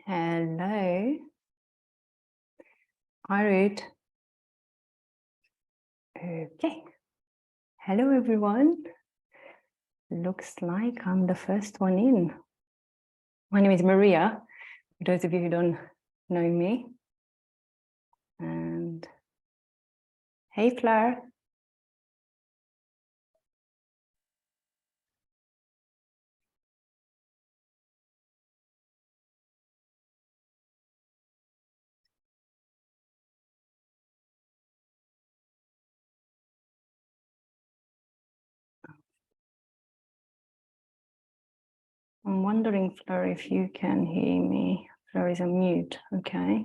Hello. Hi, Ruth. Okay. Hello, everyone. Looks like I'm the first one in. My name is Maria, for those of you who don't know me. And hey, Fleur. I'm wondering, Fleur, if you can hear me. Fleur is on mute, okay.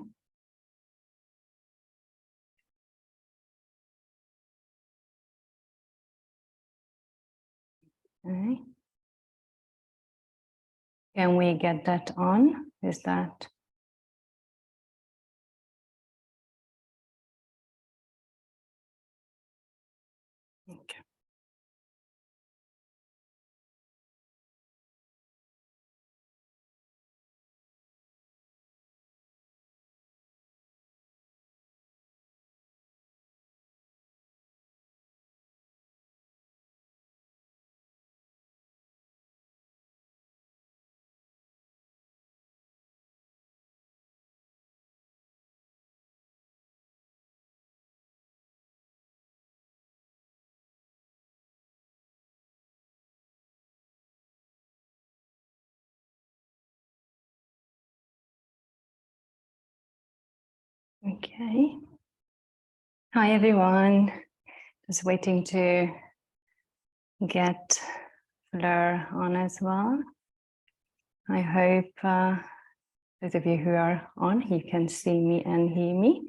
Okay. Can we get that on? Is that? Okay. Okay. Hi, everyone. Just waiting to get Fleur on as well. I hope those of you who are on, you can see me and hear me.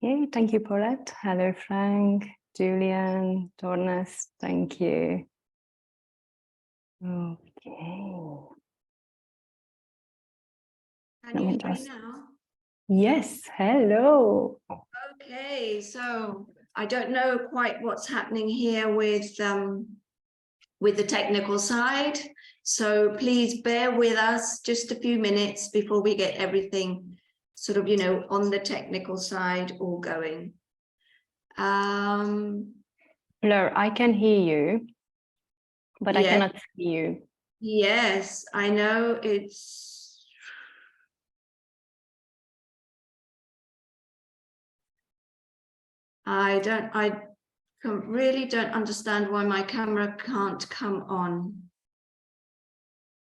Yay, thank you, Paulette. Hello, Frank, Julian, Tornes, thank you. Okay. Can you hear me now? Yes, hello. Okay, so I don't know quite what's happening here with the technical side. So please bear with us just a few minutes before we get everything sort of, on the technical side all going. Fleur, I can hear you, but yes. I cannot see you. Yes, I know I really don't understand why my camera can't come on.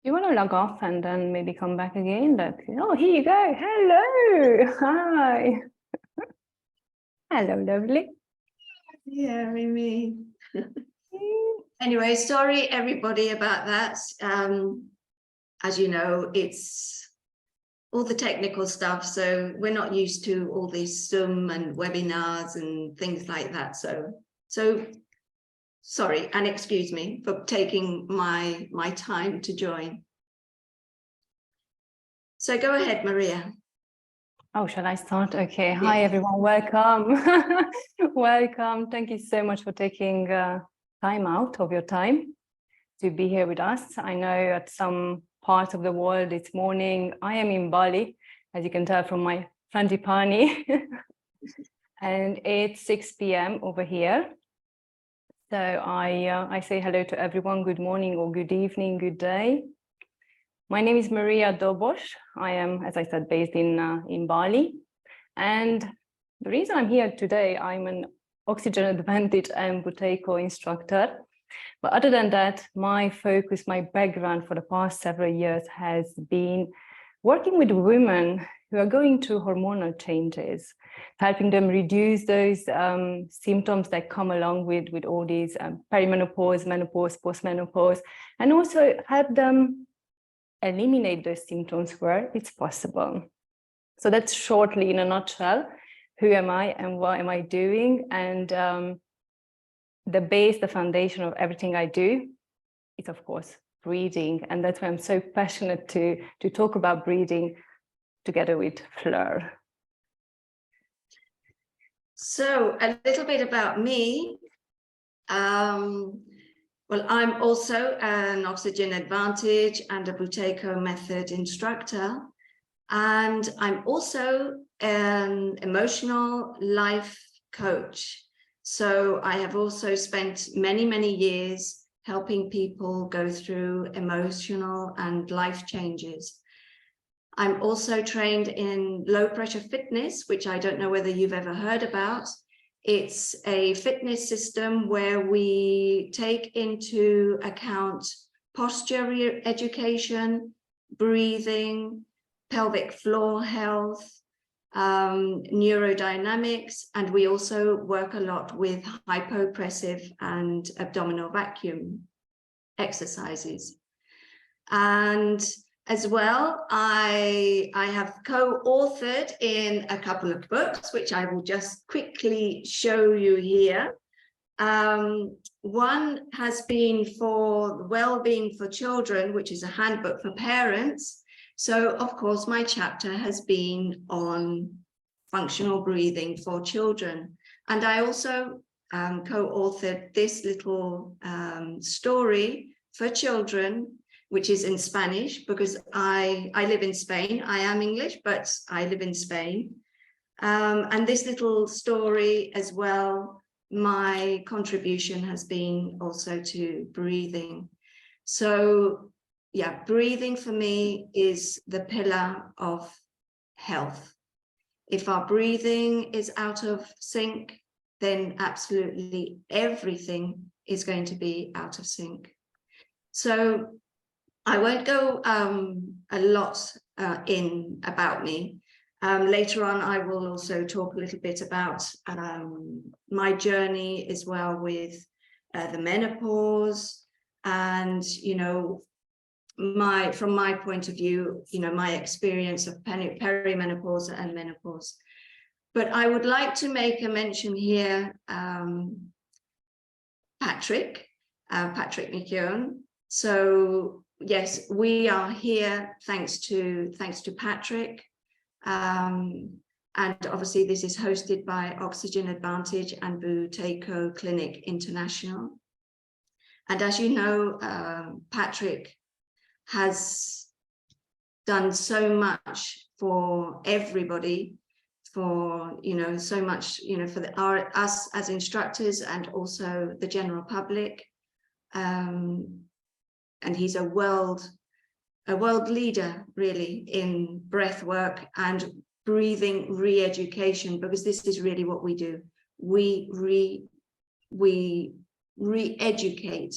You want to log off and then maybe come back again? Oh, here you go. Hello. Hi. Hello, lovely. Yeah, Mimi. Anyway, sorry everybody about that. As you know, it's all the technical stuff, so we're not used to all these Zoom and webinars and things like that. So sorry and excuse me for taking my time to join. So go ahead, Maria. Oh, shall I start? Okay. Hi, everyone. Welcome. Welcome. Thank you so much for taking time out of your time to be here with us. I know at some parts of the world it's morning. I am in Bali, as you can tell from my frangipani, and it's 6 p.m. over here. So I say hello to everyone. Good morning or good evening, good day. My name is Maria Dobos. I am, as I said, based in Bali. And the reason I'm here today, I'm an Oxygen Advantage and Buteyko instructor. But other than that, my focus, my background for the past several years has been working with women who are going through hormonal changes, helping them reduce those symptoms that come along with all these peri-menopause, menopause, post-menopause, and also help them eliminate those symptoms where it's possible. So that's shortly, in a nutshell, who am I and what am I doing? And the base, the foundation of everything I do is, of course, breathing. And that's why I'm so passionate to talk about breathing together with Fleur. So a little bit about me. Well, I'm also an Oxygen Advantage and a Buteyko method instructor. And I'm also an emotional life coach. So I have also spent many, many years helping people go through emotional and life changes. I'm also trained in low pressure fitness, which I don't know whether you've ever heard about. It's a fitness system where we take into account posture education, breathing, pelvic floor health, neurodynamics, and we also work a lot with hypopressive and abdominal vacuum exercises. And as well, I have co-authored in a couple of books, which I will just quickly show you here. One has been for well-being for children, which is a handbook for parents. So, of course, my chapter has been on functional breathing for children. And I also co-authored this little story for children, which is in Spanish, because I live in Spain. I am English, but I live in Spain. And this little story as well, my contribution has been also to breathing. So yeah, breathing for me is the pillar of health. If our breathing is out of sync, then absolutely everything is going to be out of sync. So I won't go a lot in about me. Later on, I will also talk a little bit about my journey as well with the menopause, and from my point of view, my experience of peri-menopause and menopause. But I would like to make a mention here, Patrick McKeown. So yes, we are here thanks to Patrick. And obviously this is hosted by Oxygen Advantage and Buteyko Clinic International. And as you know, Patrick has done so much for everybody, for so much for us as instructors and also the general public, and he's a world leader really in breath work and breathing re-education, because this is really what we do. We re-educate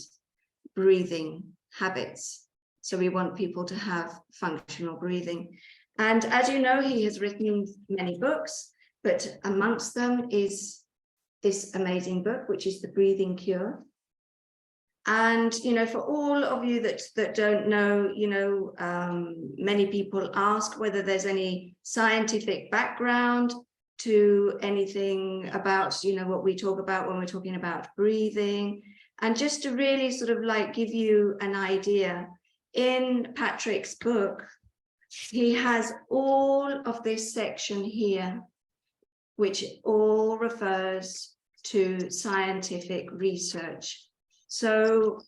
breathing habits. So we want people to have functional breathing. And as you know, he has written many books, but amongst them is this amazing book, which is The Breathing Cure. And, for all of you that don't know, many people ask whether there's any scientific background to anything about, what we talk about when we're talking about breathing. And just to really sort of give you an idea, in Patrick's book, he has all of this section here, which all refers to scientific research. So,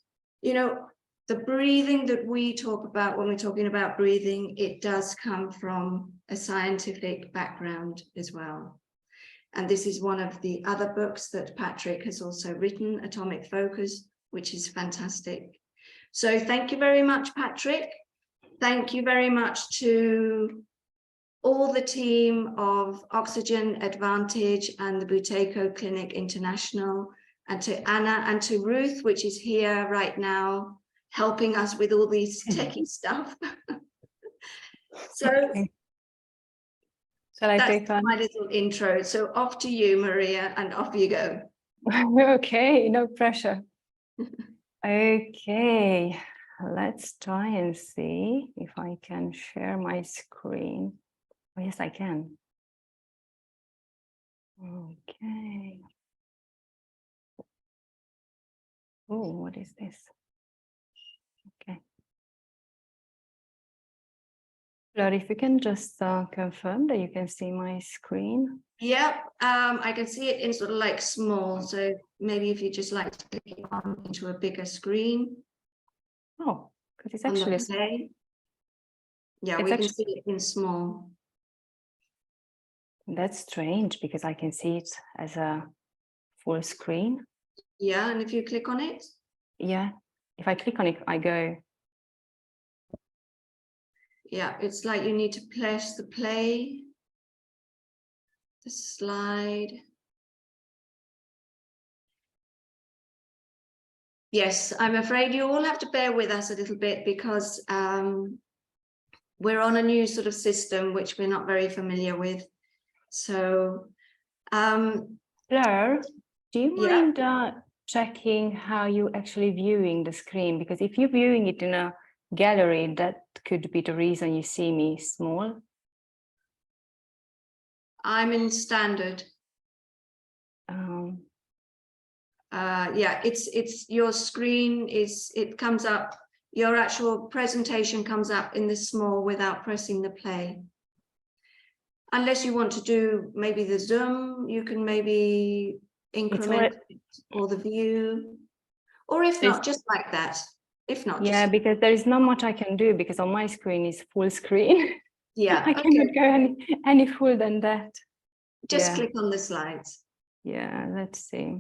the breathing that we talk about when we're talking about breathing, it does come from a scientific background as well. And this is one of the other books that Patrick has also written, Atomic Focus, which is fantastic. So thank you very much, Patrick. Thank you very much to all the team of Oxygen Advantage and the Buteyko Clinic International, and to Anna and to Ruth, which is here right now, helping us with all these techie stuff. So shall I take on my little intro? So off to you, Maria, and off you go. Okay, no pressure. Okay, let's try and see if I can share my screen. Oh, yes, I can. Okay. Oh, what is this? Okay. Fleur, if you can just confirm that you can see my screen. Yeah, I can see it in sort of like small. So maybe if you just like to click it on into a bigger screen Oh, because it's on actually, the play. Yeah, it's we can actually, see it in small. that's strange because I can see it as a full screen. Yeah, and if you click on it. Yeah, if I click on it, I go. Yeah, it's like you need to press the play, the slide. Yes, I'm afraid you all have to bear with us a little bit because we're on a new sort of system which we're not very familiar with. So, Fleur, do you yeah, mind checking how you're actually viewing the screen? Because if you're viewing it in a gallery, that could be the reason you see me small. I'm in standard. Um, Yeah, it's your screen it comes up, your actual presentation comes up in the small without pressing the play. Unless you want to do maybe the zoom, you can maybe increment it, or the view, or if not, just like that. If not, yeah, just because there is not much I can do because on my screen is full screen. yeah. I Okay, cannot go any full than that. just Yeah, click on the slides. yeah, let's see.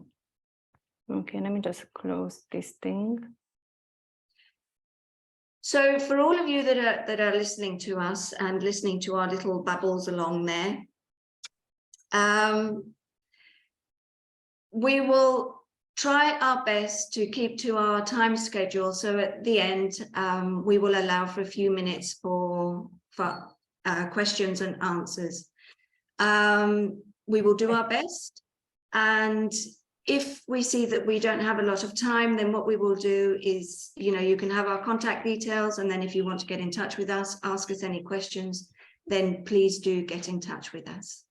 Okay, let me just close this thing. So for all of you that are listening to us and listening to our little babbles along there, we will try our best to keep to our time schedule. So at the end, we will allow for a few minutes for questions and answers. We will do our best. And if we see that we don't have a lot of time, then what we will do is, you can have our contact details. And then if you want to get in touch with us, ask us any questions, then please do get in touch with us.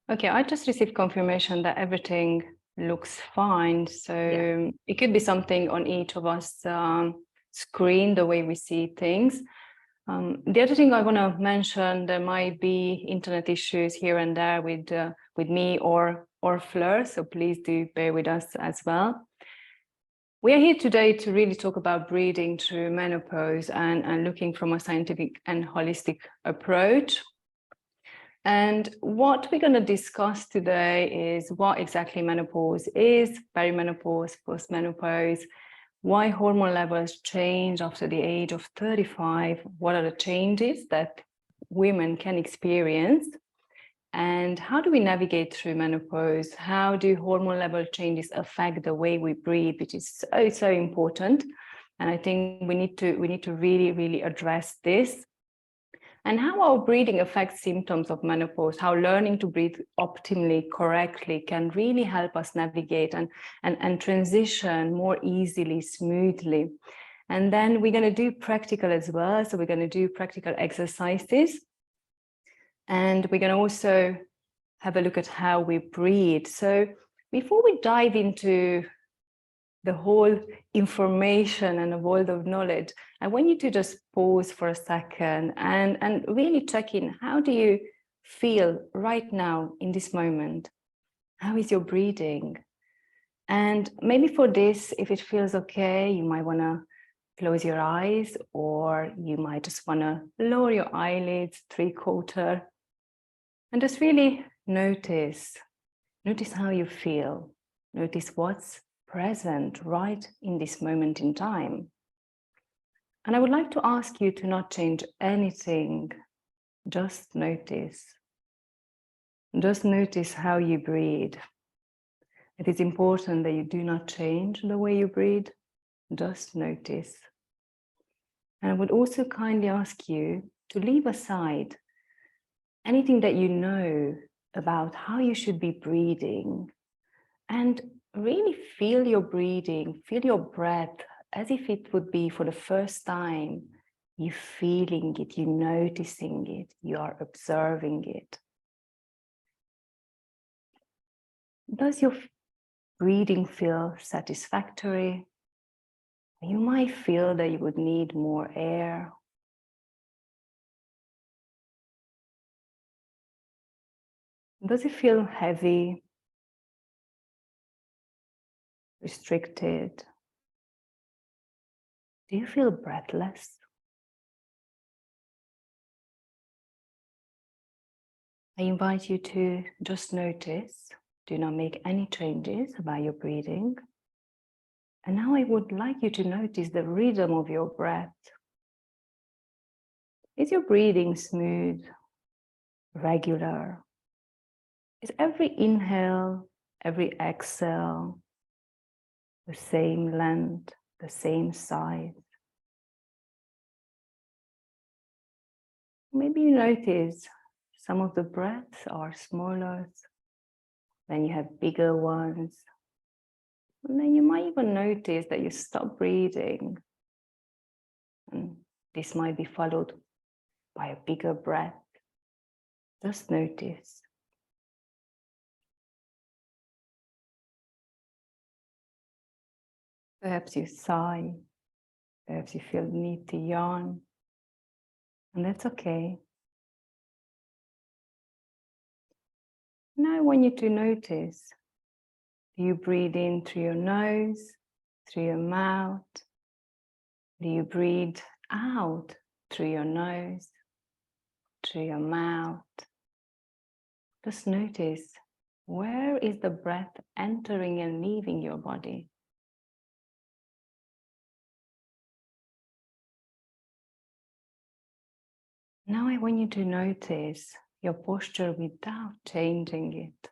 Okay, I just received confirmation that everything looks fine. So it could be something on each of us screen, the way we see things. The other thing I want to mention, there might be internet issues here and there with me or Fleur, so please do bear with us as well. We are here today to really talk about breathing through menopause and looking from a scientific and holistic approach. And what we're going to discuss today is what exactly menopause is, peri-menopause, post-menopause, why hormone levels change after the age of 35, what are the changes that women can experience, and how do we navigate through menopause? How do hormone level changes affect the way we breathe, which is so important. And I think we need to really address this. And how our breathing affects symptoms of menopause, how learning to breathe optimally, correctly can really help us navigate and transition more easily, smoothly. And then we're going to do practical as well. So we're going to do practical exercises. And we're going to also have a look at how we breathe. So before we dive into the whole information and a world of knowledge, I want you to just pause for a second and really check in. How do you feel right now in this moment? How is your breathing? And maybe for this, if it feels okay, you might want to close your eyes, or you might just want to lower your eyelids 3/4 and just really notice how you feel. Notice what's present right in this moment in time. And I would like to ask you to not change anything. Just notice. Just notice how you breathe. It is important that you do not change the way you breathe. Just notice. And I would also kindly ask you to leave aside anything that you know about how you should be breathing, and really feel your breathing, feel your breath as if it would be for the first time. You feeling it, you noticing it, you are observing it. Does your breathing feel satisfactory? You might feel that you would need more air. Does it feel heavy, restricted? Do you feel breathless? I invite you to just notice. Do not make any changes about your breathing. And now I would like you to notice the rhythm of your breath. Is your breathing smooth, regular? Is every inhale, every exhale the same length, the same size? Maybe you notice some of the breaths are smaller, then you have bigger ones. And then you might even notice that you stop breathing. And this might be followed by a bigger breath. Just notice. Perhaps you sigh. Perhaps you feel the need to yawn. And that's okay. Now I want you to notice. Do you breathe in through your nose, through your mouth? Do you breathe out through your nose, through your mouth? Just notice, where is the breath entering and leaving your body? Now I want you to notice your posture without changing it.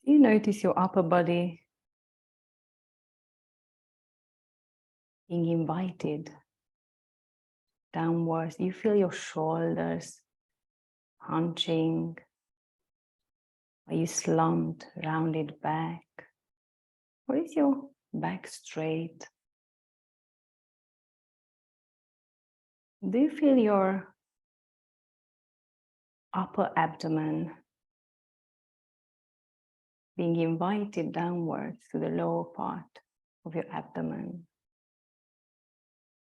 You notice your upper body being invited downwards. You feel your shoulders hunching. Are you slumped, rounded back? Or is your back straight? Do you feel your upper abdomen being invited downwards to the lower part of your abdomen?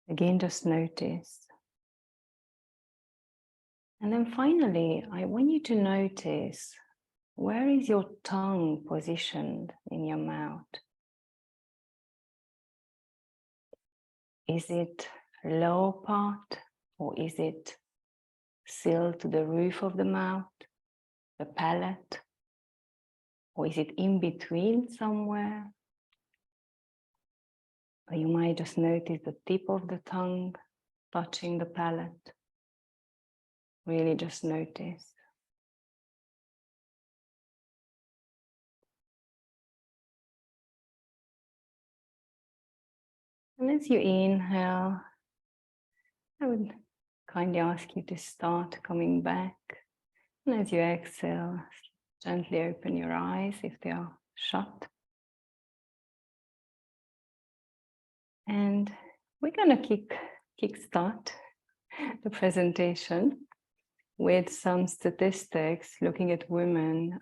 Again, just notice. And then finally, I want you to notice, where is your tongue positioned in your mouth? Is it lower part, or is it sealed to the roof of the mouth, the palate? Or is it in between somewhere? Or you might just notice the tip of the tongue touching the palate. Really just notice. And as you inhale, I would kindly ask you to start coming back. And as you exhale, gently open your eyes if they are shut. And we're going to kickstart the presentation with some statistics looking at women.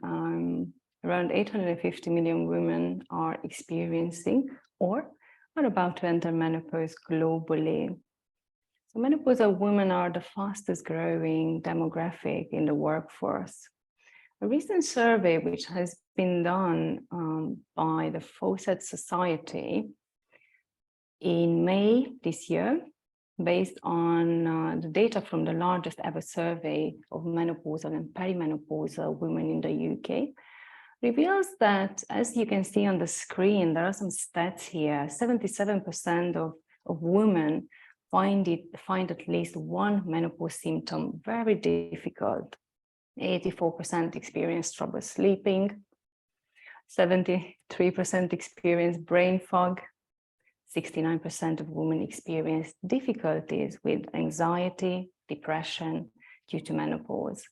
Around 850 million women are experiencing or are about to enter menopause globally. So menopausal women are the fastest growing demographic in the workforce. A recent survey which has been done by the Fawcett Society in May this year, based on the data from the largest ever survey of menopausal and perimenopausal women in the UK, reveals that, as you can see on the screen, there are some stats here. 77% of women find at least one menopause symptom very difficult. 84% experience trouble sleeping. 73% experience brain fog. 69% of women experience difficulties with anxiety, depression due to menopause.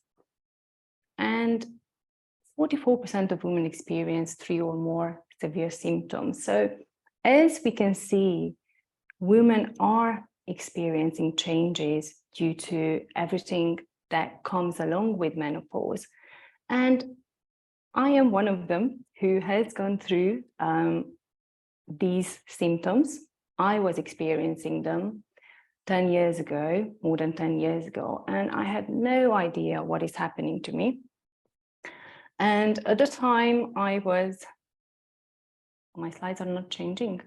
And 44% of women experience 3 or more severe symptoms. So as we can see, women are experiencing changes due to everything that comes along with menopause. And I am one of them who has gone through these symptoms. I was experiencing them. 10 years ago, more than 10 years ago, and I had no idea what is happening to me. And at the time I was, my slides are not changing.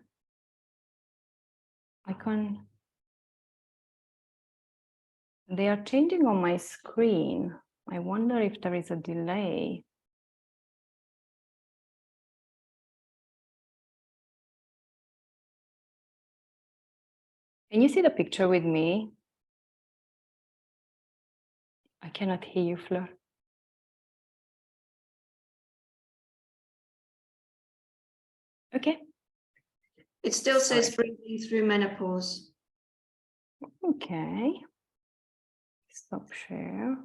They are changing on my screen. I wonder if there is a delay. Can you see the picture with me? I cannot hear you, Fleur. Okay. It still says breathing through menopause. Okay. Stop share.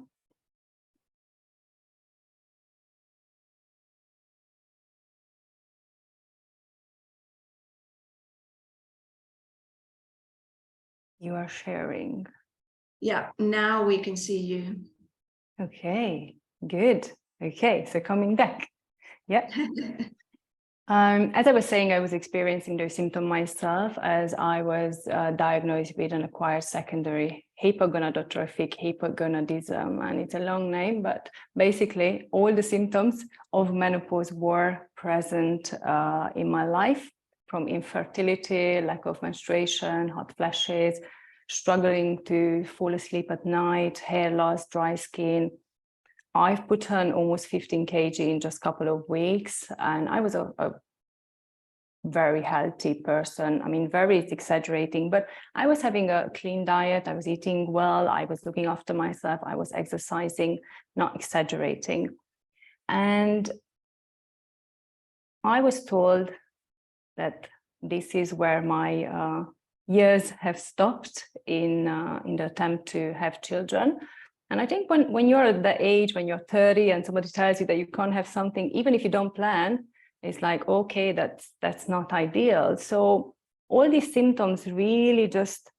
You are sharing. Yeah, now we can see you. Okay, good. Okay, so coming back. Yeah. As I was saying, I was experiencing those symptoms myself as I was diagnosed with an acquired secondary hypogonadotrophic hypogonadism, and it's a long name, but basically all the symptoms of menopause were present in my life, from infertility, lack of menstruation, hot flashes, struggling to fall asleep at night, hair loss, dry skin. I've put on almost 15 kg in just a couple of weeks, and I was a very healthy person. I mean, very exaggerating, but I was having a clean diet. I was eating well. I was looking after myself. I was exercising, not exaggerating. And I was told that this is where my years have stopped in the attempt to have children. And I think when you're at the age, when you're 30 and somebody tells you that you can't have something, even if you don't plan, it's like, okay, that's not ideal. So all these symptoms really just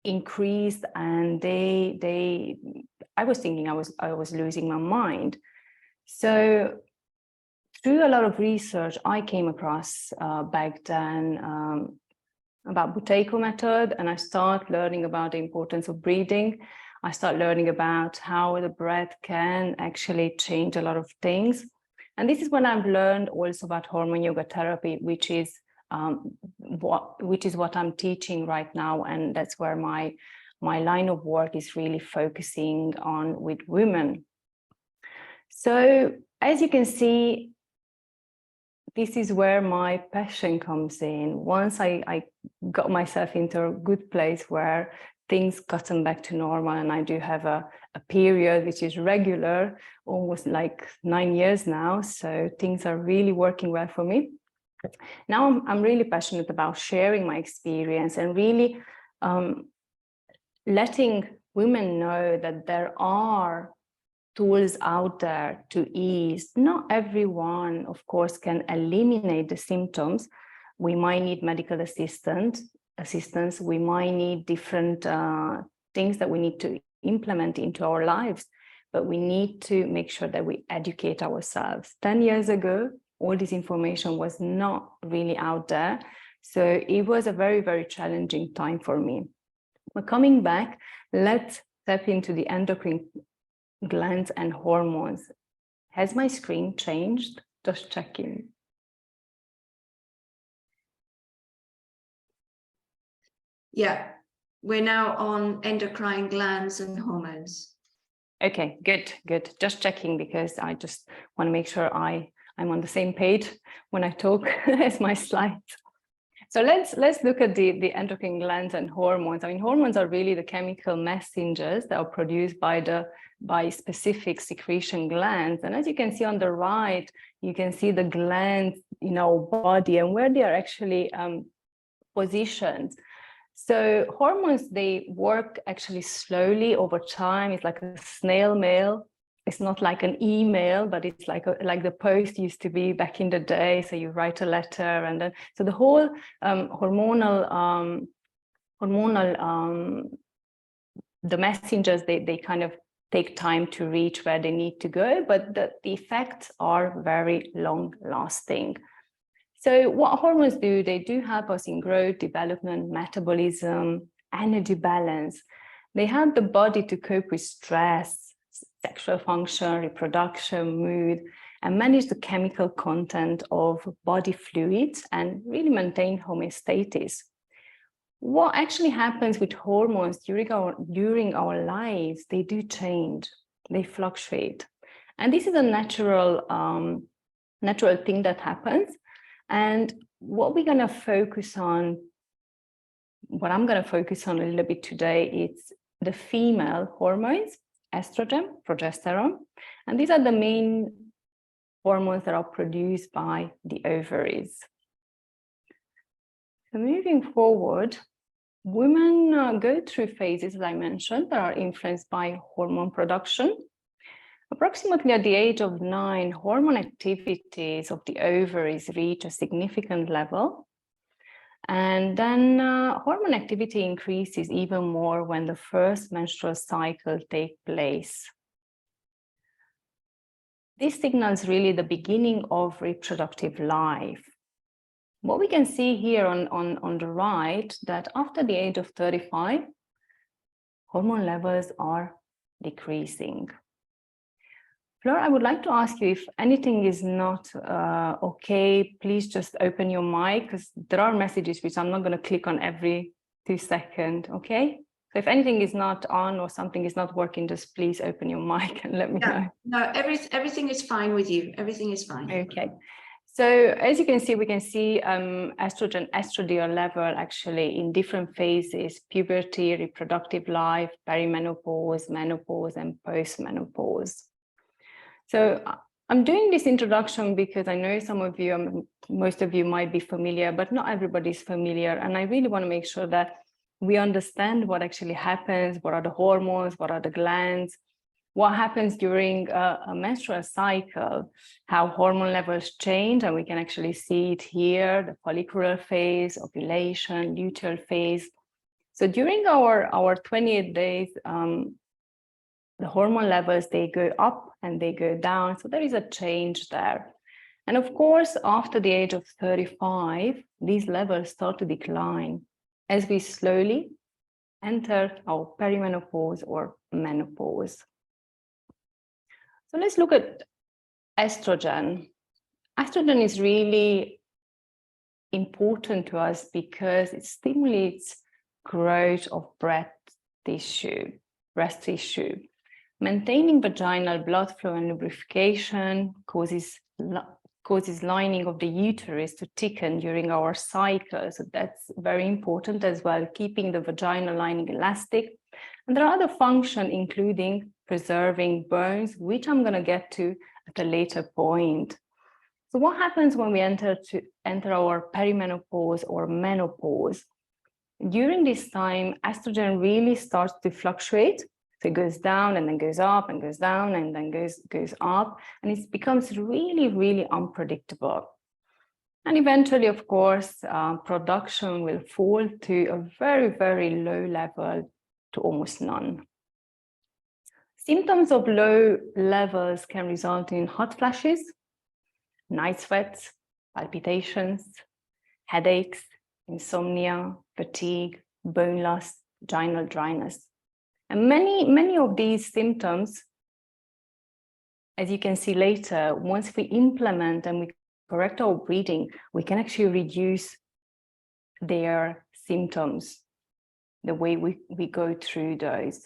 increased, and I was thinking I was losing my mind. So through a lot of research, I came across back then about Buteyko method, and I started learning about the importance of breathing. I started learning about how the breath can actually change a lot of things. And this is when I've learned also about hormone yoga therapy, which is what I'm teaching right now, and that's where my line of work is really focusing on with women. So as you can see, this is where my passion comes in. Once I got myself into a good place where things gotten back to normal, and I do have a period which is regular, almost like 9 years now. So things are really working well for me. Now I'm really passionate about sharing my experience and really letting women know that there are tools out there to ease. Not everyone, of course, can eliminate the symptoms. We might need medical assistance. We might need different things that we need to implement into our lives, but we need to make sure that we educate ourselves. 10 years ago, all this information was not really out there. So it was a very, very challenging time for me. But coming back, let's step into the endocrine glands and hormones. Has my screen changed? Just checking. Yeah, we're now on endocrine glands and hormones. Okay, good. Just checking, because I just want to make sure I'm on the same page when I talk as my slides. So let's look at the endocrine glands and hormones. I mean, hormones are really the chemical messengers that are produced by specific secretion glands. And as you can see on the right, you can see the glands in our body and where they are actually positioned. So hormones, they work actually slowly over time. It's like a snail mail. It's not like an email, but it's like the post used to be back in the day. So you write a letter, and then so the whole hormonal the messengers, they kind of take time to reach where they need to go, but the effects are very long lasting. So what hormones do, they do help us in growth, development, metabolism, energy balance. They help the body to cope with stress, sexual function, reproduction, mood, and manage the chemical content of body fluids and really maintain homeostasis. What actually happens with hormones during our lives, they do change, they fluctuate. And this is a natural thing that happens. And what I'm going to focus on a little bit today is the female hormones, estrogen, progesterone. And these are the main hormones that are produced by the ovaries. So moving forward, women go through phases, as I mentioned, that are influenced by hormone production. Approximately at the age of 9, hormone activities of the ovaries reach a significant level. And then hormone activity increases even more when the first menstrual cycle takes place. This signals really the beginning of reproductive life. What we can see here on the right, that after the age of 35, hormone levels are decreasing. Fleur, I would like to ask you, if anything is not okay, please just open your mic, because there are messages which I'm not going to click on every 2 seconds, okay? So if anything is not on or something is not working, just please open your mic and let me know. No, everything is fine with you. Everything is fine. Okay. So as you can see, we can see estradiol level actually in different phases: puberty, reproductive life, peri-menopause, menopause, and post-menopause. So I'm doing this introduction because I know some of you, most of you might be familiar, but not everybody's familiar. And I really want to make sure that we understand what actually happens, what are the hormones, what are the glands, what happens during a menstrual cycle, how hormone levels change, and we can actually see it here, the follicular phase, ovulation, luteal phase. So during our 28 days, the hormone levels, they go up and they go down. So there is a change there. And of course, after the age of 35, these levels start to decline as we slowly enter our perimenopause or menopause. So let's look at estrogen. Estrogen is really important to us because it stimulates growth of breast tissue. Maintaining vaginal blood flow and lubrication causes lining of the uterus to thicken during our cycle. So that's very important as well, keeping the vaginal lining elastic. And there are other functions, including preserving bones, which I'm going to get to at a later point. So what happens when we enter our perimenopause or menopause? During this time, estrogen really starts to fluctuate. So it goes down and then goes up and goes down and then goes up. And it becomes really, really unpredictable. And eventually, of course, production will fall to a very, very low level to almost none. Symptoms of low levels can result in hot flashes, night sweats, palpitations, headaches, insomnia, fatigue, bone loss, vaginal dryness. And many of these symptoms, as you can see later, once we implement and we correct our breathing, we can actually reduce their symptoms, the way we go through those.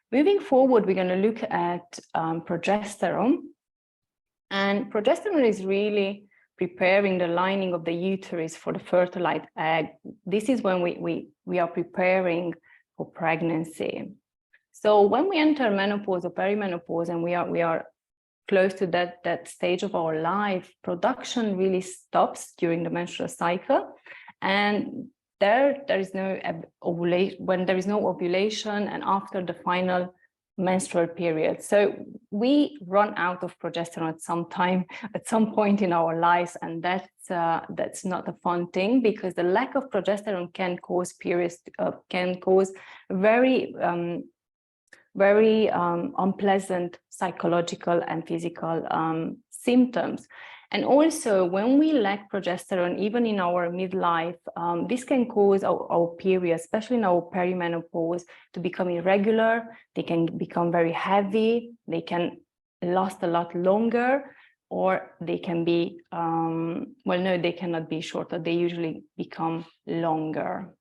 Moving forward, we're going to look at progesterone. And progesterone is really preparing the lining of the uterus for the fertilized egg. This is when we are preparing for pregnancy. So when we enter menopause or perimenopause and we are close to that stage of our life, production really stops during the menstrual cycle. And there is no ovulation, when there is no ovulation and after the final menstrual period. So we run out of progesterone at some point in our lives, and that's not a fun thing, because the lack of progesterone can cause very unpleasant psychological and physical symptoms. And also, when we lack progesterone, even in our midlife, this can cause our period, especially in our perimenopause, to become irregular. They can become very heavy. They can last a lot longer, or they can be, well, no, they cannot be shorter. They usually become longer.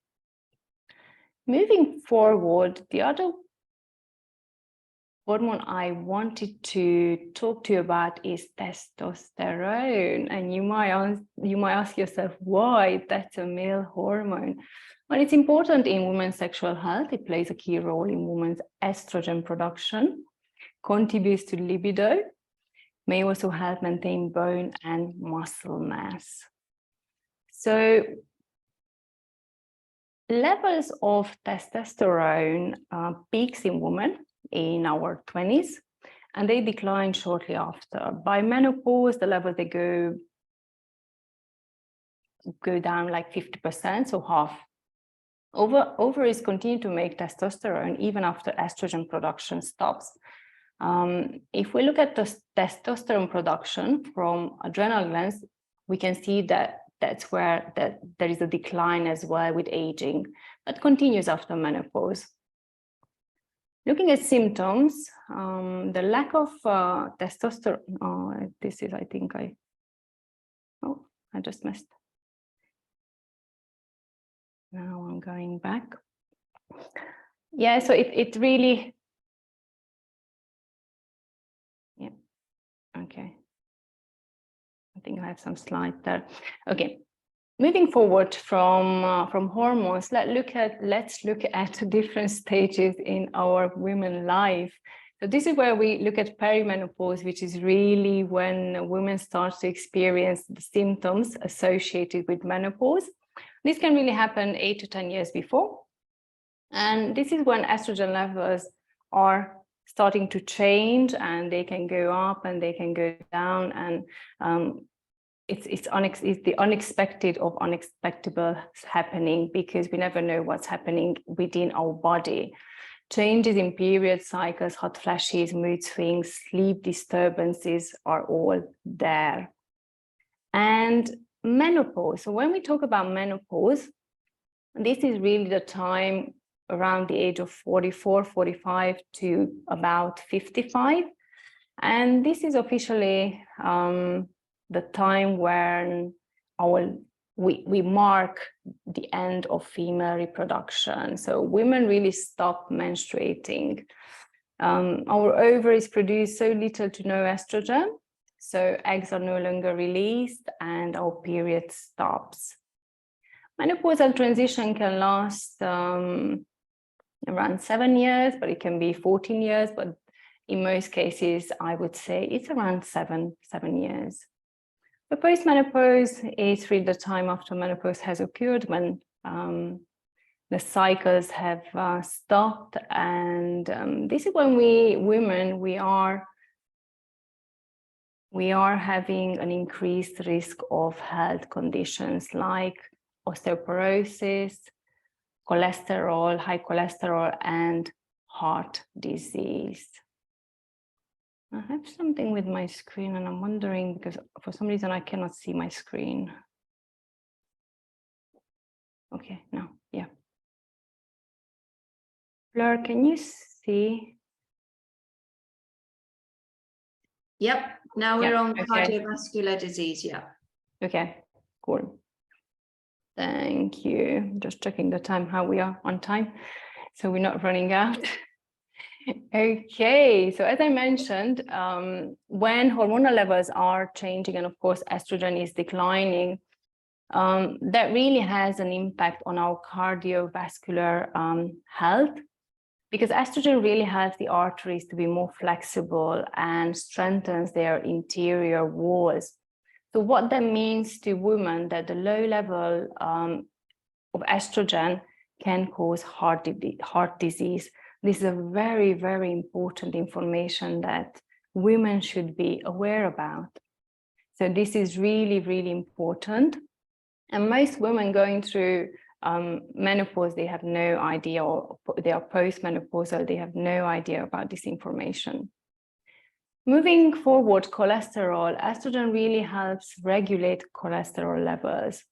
Moving forward, the other hormone I wanted to talk to you about is testosterone. And you might ask yourself, why? That's a male hormone. Well, it's important in women's sexual health. It plays a key role in women's estrogen production, contributes to libido, may also help maintain bone and muscle mass. So levels of testosterone peaks in women in our 20s, and they decline shortly after. By menopause, the level they go down like 50%, so half. Ovaries continue to make testosterone even after estrogen production stops. If we look at the testosterone production from adrenal glands, we can see that that's where there is a decline as well with aging, but continues after menopause. Looking at symptoms, the lack of testosterone, this is, I think I just missed. Now I'm going back. Yeah, so it really, yeah, okay. I think I have some slides there. Okay, moving forward from hormones, let's look at different stages in our women life. So this is where we look at peri-menopause, which is really when women start to experience the symptoms associated with menopause. This can really happen 8 to 10 years before. And this is when estrogen levels are starting to change, and they can go up and they can go down, and it's the unexpected of unexpected happening, because we never know what's happening within our body. Changes in period cycles, hot flashes, mood swings, sleep disturbances are all there. And menopause. So when we talk about menopause, this is really the time around the age of 44, 45 to about 55. And this is officially the time when we mark the end of female reproduction. So women really stop menstruating. Our ovaries produce so little to no estrogen, so eggs are no longer released and our period stops. Menopausal transition can last around 7 years, but it can be 14 years. But in most cases, I would say it's around seven years. The post-menopause is really the time after menopause has occurred, when the cycles have stopped. And this is when we are having an increased risk of health conditions like osteoporosis, cholesterol, high cholesterol, and heart disease. I have something with my screen and I'm wondering, because for some reason I cannot see my screen. Okay, now, yeah. Fleur, can you see? Yep, now we're on okay. cardiovascular disease, yeah. Okay, cool. Thank you. Just checking the time, how we are on time, so we're not running out. Okay, so as I mentioned, when hormonal levels are changing and of course estrogen is declining, that really has an impact on our cardiovascular health, because estrogen really helps the arteries to be more flexible and strengthens their interior walls. So what that means to women, that the low level of estrogen can cause heart disease. This is a very, very important information that women should be aware about. So this is really, really important. And most women going through menopause, they have no idea, or they are post-menopausal, they have no idea about this information. Moving forward, cholesterol. Estrogen really helps regulate cholesterol levels.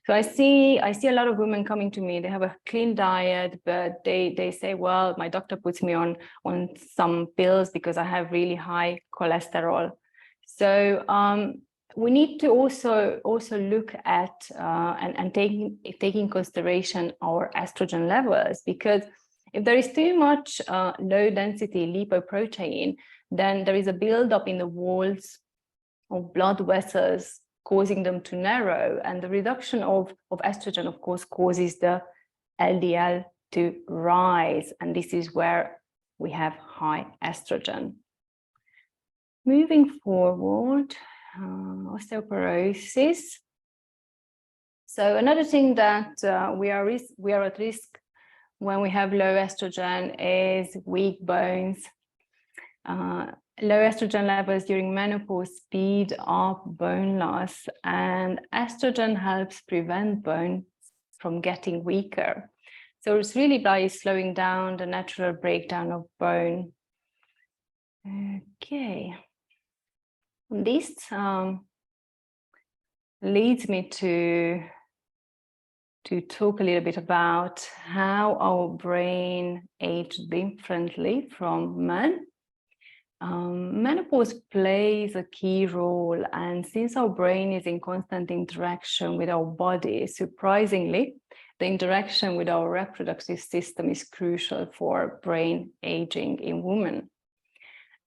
So I see a lot of women coming to me. They have a clean diet, but they say, well, my doctor puts me on some pills because I have really high cholesterol. So we need to also look at and take in consideration our estrogen levels, because if there is too much low density lipoprotein, then there is a buildup in the walls of blood vessels, causing them to narrow. And the reduction of estrogen, of course, causes the LDL to rise. And this is where we have high estrogen. Moving forward, osteoporosis. So another thing that we are at risk when we have low estrogen is weak bones. Low estrogen levels during menopause speed up bone loss, and estrogen helps prevent bones from getting weaker. So it's really by slowing down the natural breakdown of bone. Okay. This leads me to talk a little bit about how our brain ages differently from men. Menopause plays a key role, and since our brain is in constant interaction with our body, surprisingly, the interaction with our reproductive system is crucial for brain aging in women.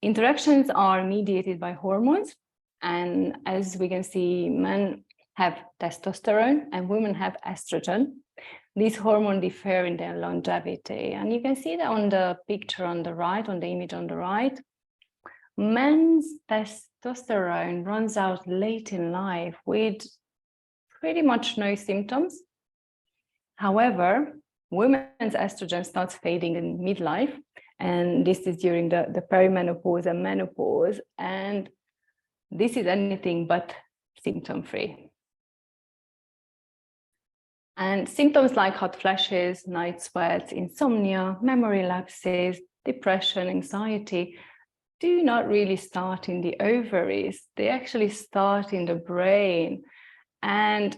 Interactions are mediated by hormones, and as we can see, men have testosterone and women have estrogen. These hormones differ in their longevity, and you can see that on the picture on the right, on the image on the right. Men's testosterone runs out late in life with pretty much no symptoms. However, women's estrogen starts fading in midlife, and this is during the peri-menopause and menopause, and this is anything but symptom-free. And symptoms like hot flashes, night sweats, insomnia, memory lapses, depression, anxiety do not really start in the ovaries. They actually start in the brain. And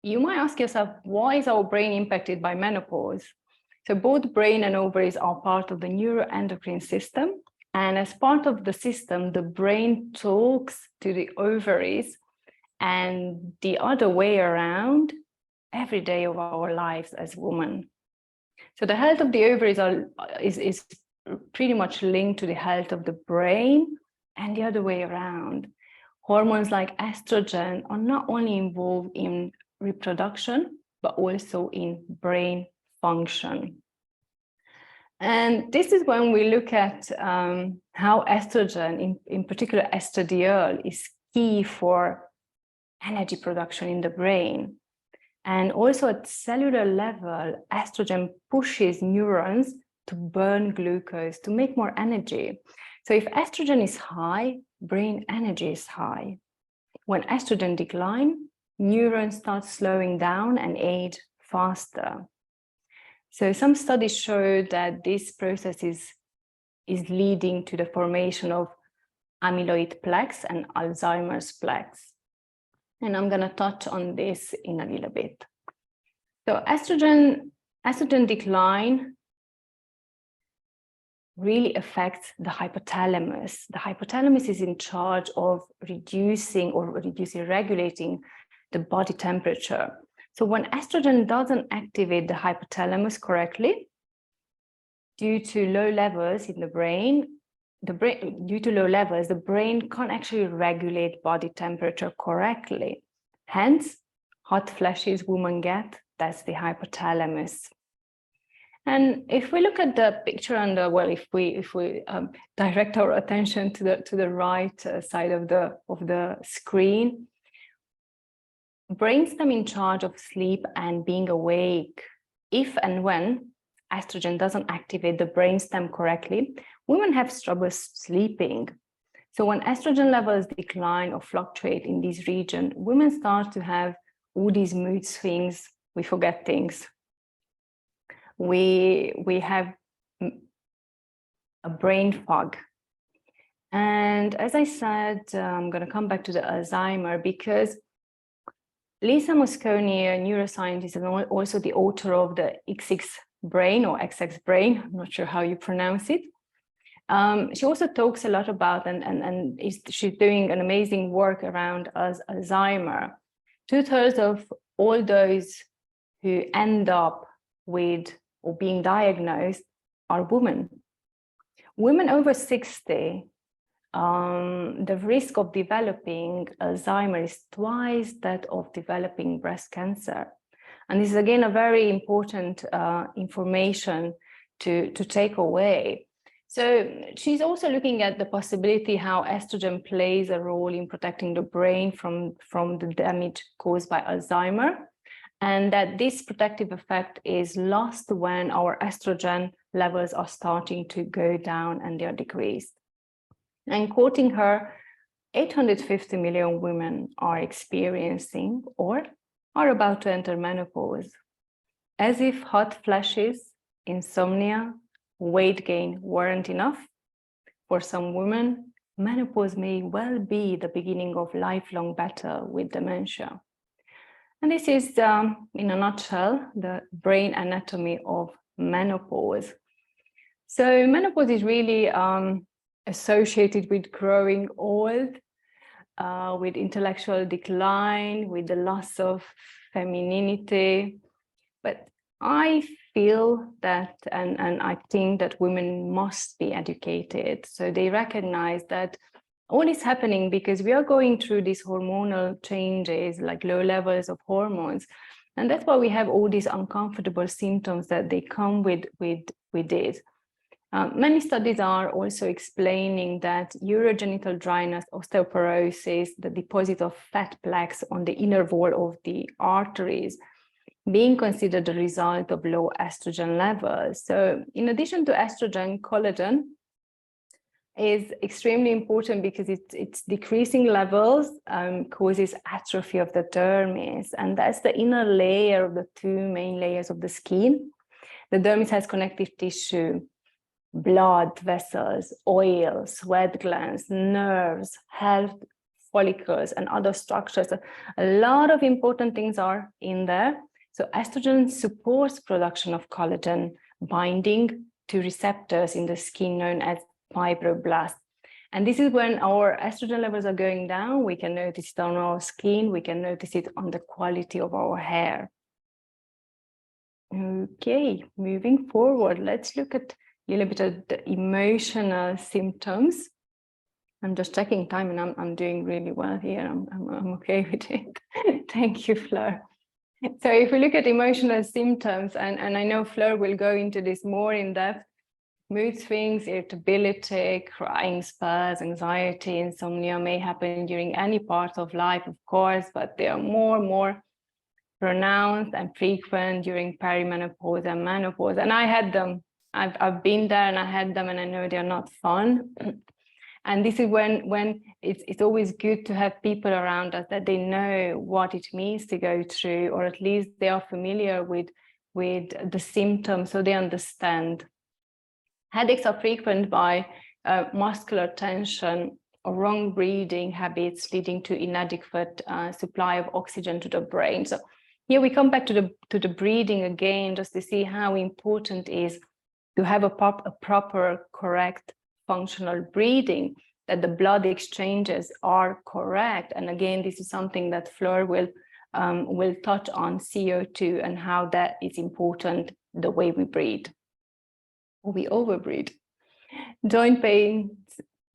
you might ask yourself, why is our brain impacted by menopause? So both brain and ovaries are part of the neuroendocrine system. And as part of the system, the brain talks to the ovaries and the other way around every day of our lives as women. So the health of the ovaries is pretty much linked to the health of the brain and the other way around. Hormones like estrogen are not only involved in reproduction, but also in brain function. And this is when we look at how estrogen, in particular estradiol, is key for energy production in the brain. And also at cellular level, estrogen pushes neurons to burn glucose to make more energy. So if estrogen is high, brain energy is high. When estrogen declines, neurons start slowing down and age faster. So some studies show that this process is leading to the formation of amyloid plaques and Alzheimer's plaques. And I'm going to touch on this in a little bit. So estrogen decline really affects the hypothalamus. The hypothalamus is in charge of regulating the body temperature. So when estrogen doesn't activate the hypothalamus correctly, due to low levels in the brain, the brain can't actually regulate body temperature correctly. Hence, hot flashes women get, that's the hypothalamus. And if we look at the picture on the, well, if we direct our attention to the right side of the screen, brainstem in charge of sleep and being awake. If and when estrogen doesn't activate the brainstem correctly, women have trouble sleeping. So when estrogen levels decline or fluctuate in this region, women start to have all these mood swings. We forget things. We have a brain fog. And as I said, I'm going to come back to the Alzheimer because Lisa Mosconi, a neuroscientist and also the author of the XX brain or XX brain, I'm not sure how you pronounce it. She also talks a lot about, she's doing an amazing work around Alzheimer. 2/3 of all those who end up with or being diagnosed are women. Women over 60, the risk of developing Alzheimer is twice that of developing breast cancer. And this is again a very important information to take away. So she's also looking at the possibility how estrogen plays a role in protecting the brain from the damage caused by Alzheimer, and that this protective effect is lost when our estrogen levels are starting to go down and they are decreased. And quoting her, 850 million women are experiencing or are about to enter menopause. As if hot flashes, insomnia, weight gain weren't enough, for some women, menopause may well be the beginning of lifelong battle with dementia. And this is, in a nutshell, the brain anatomy of menopause. So menopause is really associated with growing old, with intellectual decline, with the loss of femininity. But I feel that, and I think that women must be educated. So they recognize that all is happening because we are going through these hormonal changes, like low levels of hormones. And that's why we have all these uncomfortable symptoms that they come with it. Many studies are also explaining that urogenital dryness, osteoporosis, the deposit of fat plaques on the inner wall of the arteries, being considered a result of low estrogen levels. So in addition to estrogen, collagen is extremely important because it's decreasing levels causes atrophy of the dermis, and that's the inner layer of the two main layers of the skin. The dermis has connective tissue, blood vessels, oil, sweat glands, nerves, health follicles, and other structures. A lot of important things are in there. So estrogen supports production of collagen binding to receptors in the skin known as fibroblasts. And this is when our estrogen levels are going down, we can notice it on our skin, we can notice it on the quality of our hair. Okay, moving forward, let's look at a little bit of the emotional symptoms. I'm just checking time and I'm doing really well here. I'm okay with it. Thank you, Fleur. So if we look at emotional symptoms, and I know Fleur will go into this more in depth, mood swings, irritability, crying spells, anxiety, insomnia may happen during any part of life, of course, but they are more pronounced and frequent during peri-menopause and menopause. And I had them. I've been there and I had them, and I know they're not fun. And this is when it's always good to have people around us that they know what it means to go through, or at least they are familiar with the symptoms, so they understand. Headaches are frequent by muscular tension or wrong breathing habits leading to inadequate supply of oxygen to the brain. So here we come back to the breathing again, just to see how important it is to have a proper, correct, functional breathing, that the blood exchanges are correct. And again, this is something that Fleur will touch on, CO2 and how that is important, the way we breathe. We overbreathe. Joint pain,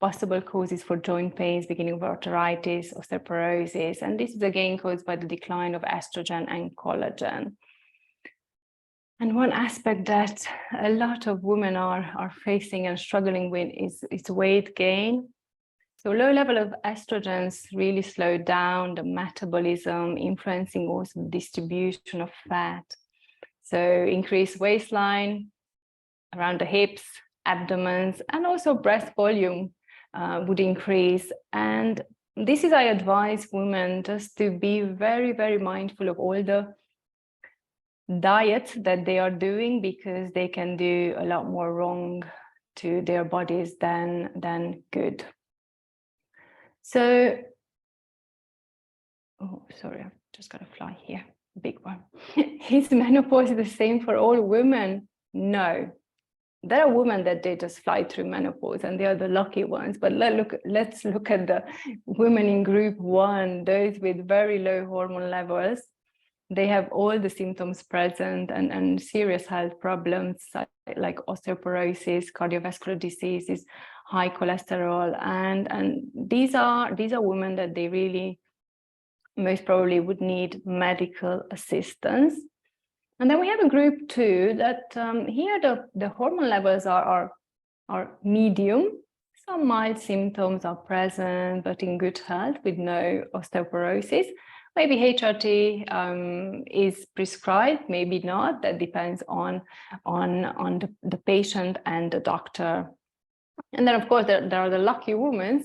possible causes for joint pains, beginning of arthritis, osteoporosis, and this is again caused by the decline of estrogen and collagen. And one aspect that a lot of women are facing and struggling with is weight gain. So low level of estrogens really slow down the metabolism, influencing also the distribution of fat. So increased waistline, around the hips, abdomens, and also breast volume would increase. And this is, I advise women just to be very mindful of all the diets that they are doing, because they can do a lot more wrong to their bodies than good. So, oh, sorry, I've just got a fly here, big one. Is menopause the same for all women? No. There are women that they just fly through menopause and they are the lucky ones. But let's look at the women in group 1, those with very low hormone levels. They have all the symptoms present and serious health problems like osteoporosis, cardiovascular diseases, high cholesterol. And these are women that they really most probably would need medical assistance. And then we have a group 2 that here the hormone levels are medium. Some mild symptoms are present, but in good health with no osteoporosis. Maybe HRT is prescribed, maybe not. That depends on the patient and the doctor. And then, of course, there are the lucky women.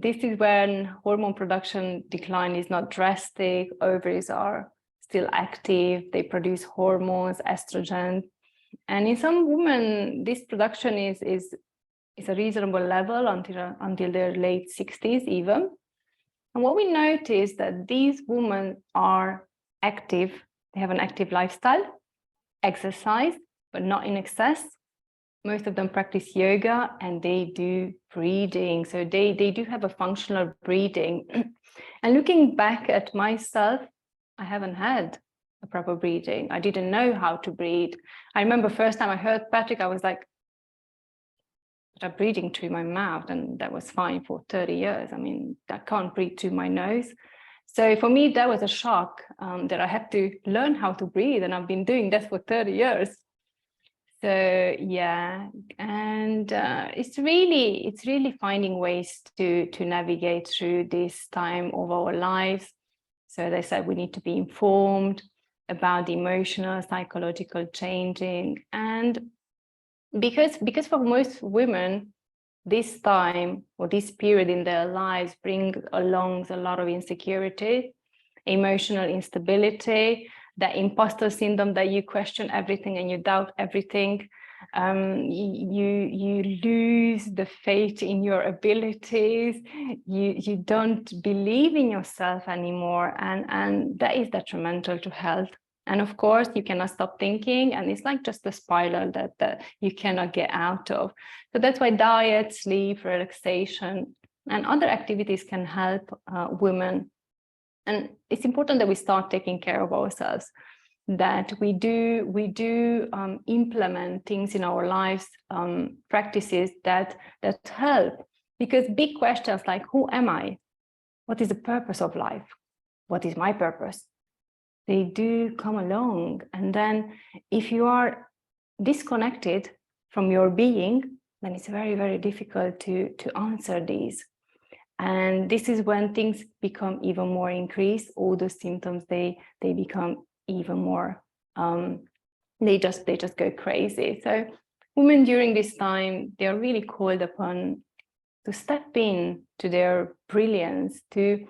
This is when hormone production decline is not drastic, ovaries are still active, they produce hormones, estrogen. And in some women, this production is a reasonable level until their late 60s even. And what we notice that these women are active, they have an active lifestyle, exercise, but not in excess. Most of them practice yoga and they do breathing. So they do have a functional breathing. And looking back at myself, I haven't had a proper breathing. I didn't know how to breathe. I remember first time I heard Patrick, I was like, I'm breathing through my mouth, and that was fine for 30 years. I mean, I can't breathe through my nose. So for me, that was a shock that I had to learn how to breathe, and I've been doing that for 30 years. So yeah, and it's really finding ways to navigate through this time of our lives. So as I said, we need to be informed about the emotional, psychological changing, and because for most women, this time or this period in their lives brings along a lot of insecurity, emotional instability, that imposter syndrome that you question everything and you doubt everything. You lose the faith in your abilities. You don't believe in yourself anymore, and that is detrimental to health. And of course, you cannot stop thinking, and it's like just a spiral that you cannot get out of. So that's why diet, sleep, relaxation, and other activities can help women. And it's important that we start taking care of ourselves, that we do implement things in our lives, practices that help. Because big questions like, who am I? What is the purpose of life? What is my purpose? They do come along. And then if you are disconnected from your being, then it's very, very difficult to answer these. And this is when things become even more increased. All the symptoms, they become even more, they just go crazy. So women during this time, they are really called upon to step in to their brilliance, to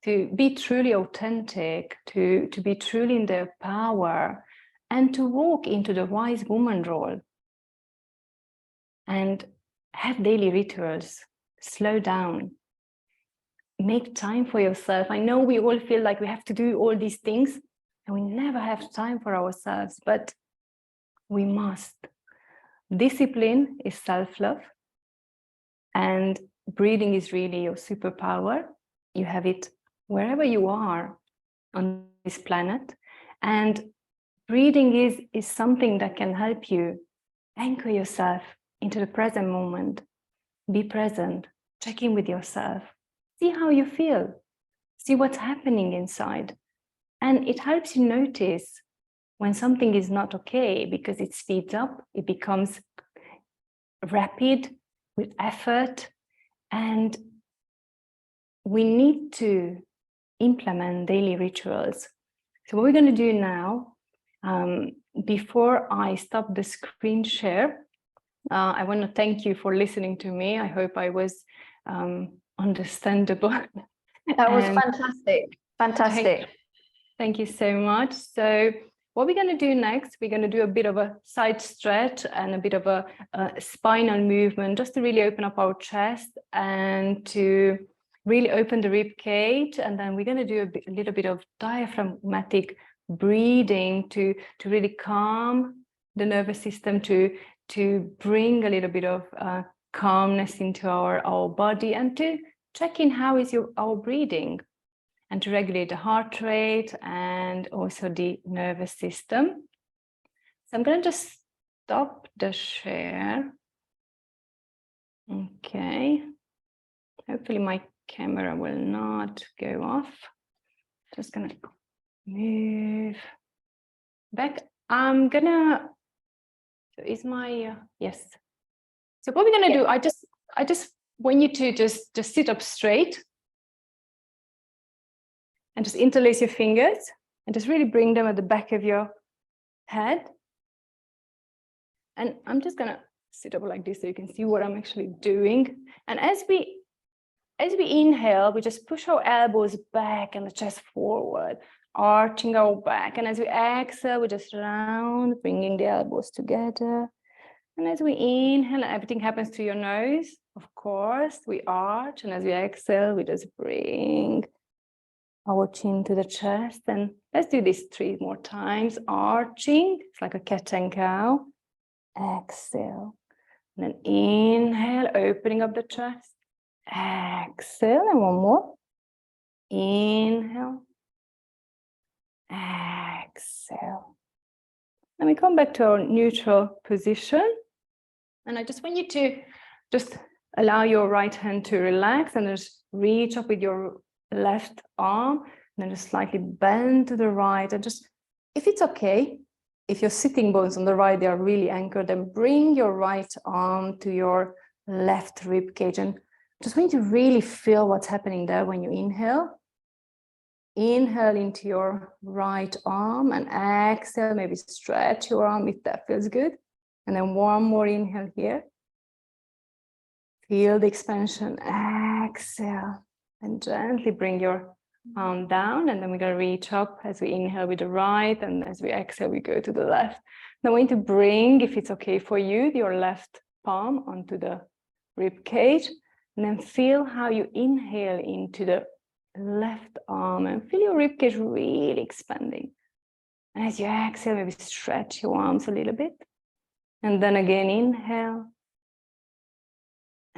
be truly authentic, to be truly in their power, and to walk into the wise woman role. And have daily rituals, slow down, make time for yourself. I know we all feel like we have to do all these things and we never have time for ourselves, but we must. Discipline is self-love, and breathing is really your superpower. You have it wherever you are on this planet, and breathing is something that can help you anchor yourself into the present moment. Be present, check in with yourself, see how you feel, see what's happening inside. And it helps you notice when something is not okay, because it speeds up, it becomes rapid with effort, and we need to implement daily rituals. So what we're going to do now, before I stop the screen share, I want to thank you for listening to me. I hope I was understandable. That was fantastic. Thank you so much. So what we're going to do next, we're going to do a bit of a side stretch and a bit of a spinal movement, just to really open up our chest and to really open the rib cage. And then we're going to do a little bit of diaphragmatic breathing to really calm the nervous system, to bring a little bit of calmness into our body, and to check in how is our breathing, and to regulate the heart rate and also the nervous system. So I'm going to just stop the share. Okay. Hopefully my camera will not go off. Just going to move back. I'm going to, so is my, yes. So what we're going to do, I just want you to just sit up straight. And just interlace your fingers and just really bring them at the back of your head. And I'm just going to sit up like this so you can see what I'm actually doing. And as we inhale, we just push our elbows back and the chest forward, arching our back. And as we exhale, we just round, bringing the elbows together. And as we inhale, everything happens through your nose. Of course, we arch. And as we exhale, we just bring our chin to the chest. And let's do this 3 more times. Arching, it's like a cat and cow. Exhale. And then inhale, opening up the chest. Exhale, and one more. Inhale. Exhale. And we come back to our neutral position. And I just want you to just allow your right hand to relax and just reach up with your left arm, and then just slightly bend to the right. And just, if it's okay, if your sitting bones on the right, they are really anchored, then bring your right arm to your left rib cage. And just want you to really feel what's happening there when you inhale. Inhale into your right arm and exhale, maybe stretch your arm if that feels good. And then one more inhale here. Feel the expansion. Exhale. And gently bring your arm down, and then we're going to reach up as we inhale with the right, and as we exhale, we go to the left. Now, we're going to bring, if it's okay for you, your left palm onto the rib cage, and then feel how you inhale into the left arm, and feel your rib cage really expanding. And as you exhale, maybe stretch your arms a little bit, and then again, inhale.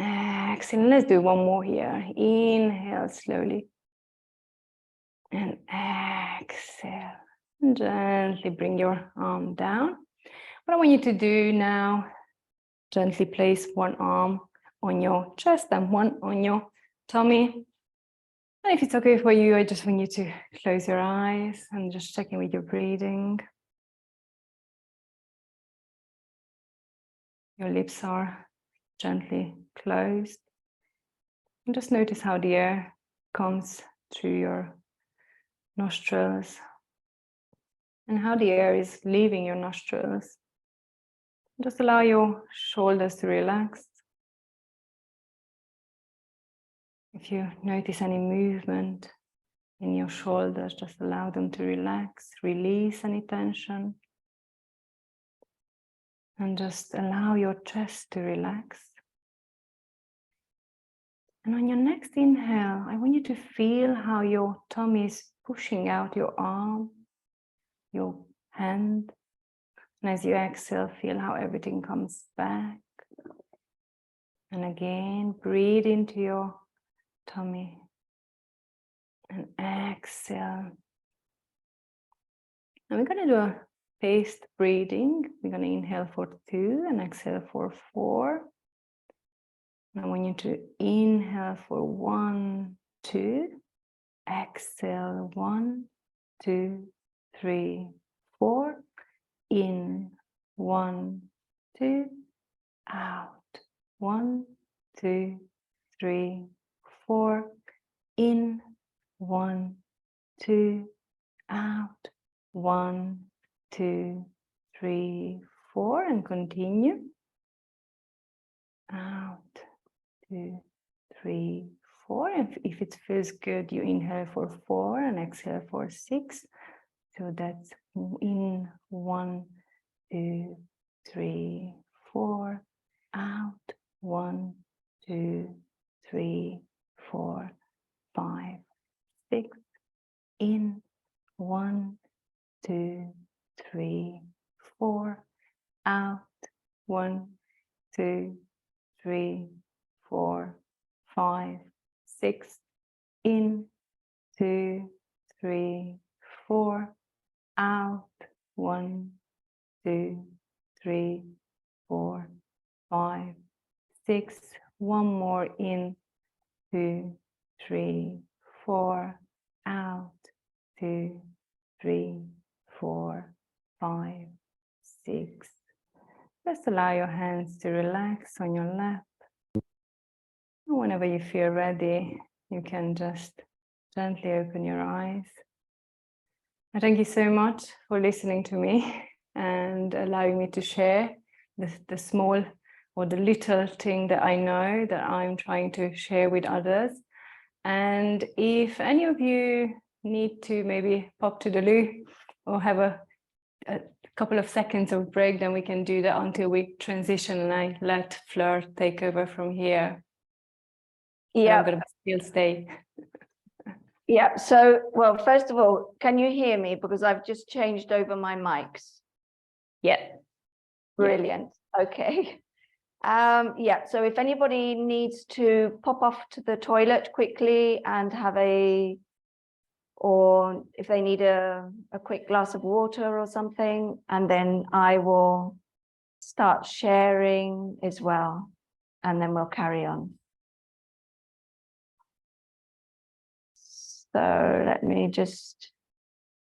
Exhale. Let's do one more here. Inhale slowly. And exhale. And gently bring your arm down. What I want you to do now, gently place one arm on your chest and one on your tummy. And if it's okay for you, I just want you to close your eyes and just check in with your breathing. Your lips are gently closed. And just notice how the air comes through your nostrils and how the air is leaving your nostrils. Just allow your shoulders to relax. If you notice any movement in your shoulders, just allow them to relax, release any tension. And just allow your chest to relax. And on your next inhale, I want you to feel how your tummy is pushing out your arm, your hand. And as you exhale, feel how everything comes back. And again, breathe into your tummy. And exhale. And we're going to do a paced breathing. We're going to inhale for 2 and exhale for 4. And I want you to inhale for 1, 2. Exhale 1, 2, 3, 4. In 1, 2. Out 1, 2, 3, 4. In 1, 2. Out 1, 2, 3, 4. And continue. Out 2, 3, 4. If it feels good, you inhale for 4 and exhale for 6. So that's in 1, 2, 3, 4, out 1, 2, 3, 4, 5, 6, in 1, 2, 3, 4, out 1, 2, 3, 4, 5, 6, in 2, 3, 4, out 1, 2, 3, 4, 5, 6. One more in 2, 3, 4, out 2, 3, 4, 5, 6. Just allow your hands to relax on your lap. And whenever you feel ready, you can just gently open your eyes. I thank you so much for listening to me and allowing me to share the small or the little thing that I know that I'm trying to share with others. And if any of you need to maybe pop to the loo or have a couple of seconds of break, then we can do that until we transition and I let Fleur take over from here. Yeah, I'm going to still stay. yeah. So, well, first of all, can you hear me? Because I've just changed over my mics. Yeah. Brilliant. Yeah. Okay. Yeah, so if anybody needs to pop off to the toilet quickly and have or if they need a quick glass of water or something, and then I will start sharing as well, and then we'll carry on. So let me just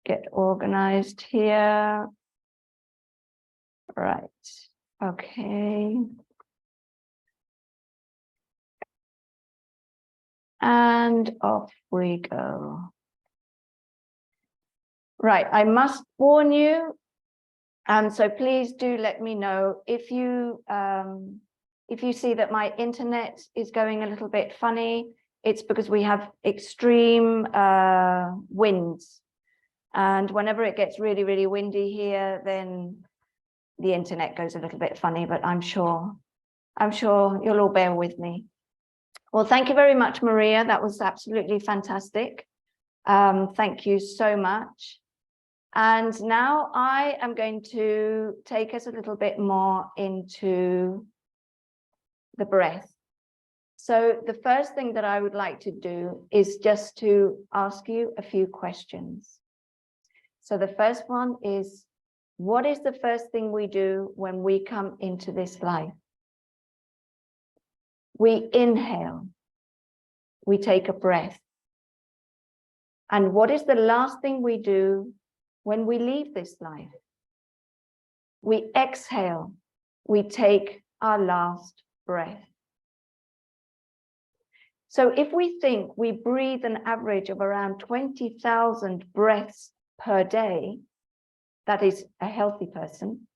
get organized here. Right, okay. And off we go. Right, I must warn you, so please do let me know if you see that my internet is going a little bit funny. It's because we have extreme winds, and whenever it gets really, really windy here, then the internet goes a little bit funny, but I'm sure you'll all bear with me. Well, thank you very much, Maria. That was absolutely fantastic. Thank you so much. And now I am going to take us a little bit more into the breath. So the first thing that I would like to do is just to ask you a few questions. So the first one is, what is the first thing we do when we come into this life? We inhale, we take a breath. And what is the last thing we do when we leave this life? We exhale, we take our last breath. So if we think we breathe an average of around 20,000 breaths per day, that is a healthy person,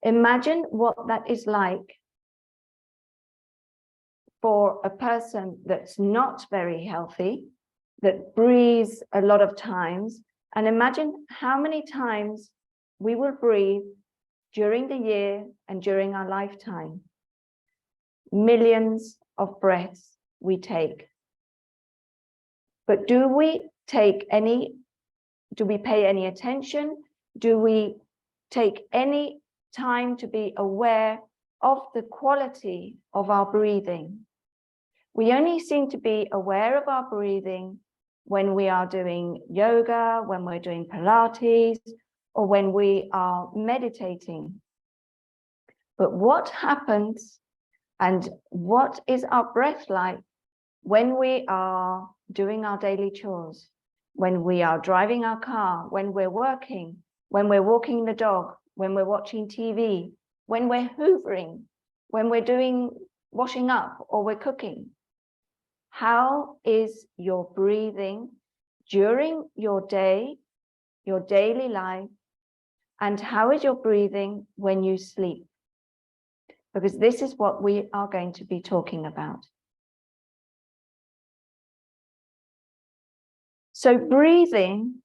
imagine what that is like for a person that's not very healthy, that breathes a lot of times, and imagine how many times we will breathe during the year and during our lifetime. Millions of breaths we take. But do we pay any attention? Do we take any time to be aware of the quality of our breathing? We only seem to be aware of our breathing when we are doing yoga, when we're doing Pilates, or when we are meditating. But what happens and what is our breath like when we are doing our daily chores, when we are driving our car, when we're working, when we're walking the dog, when we're watching TV, when we're hoovering, when we're washing up or we're cooking? How is your breathing during your day, your daily life, and how is your breathing when you sleep? Because this is what we are going to be talking about. So breathing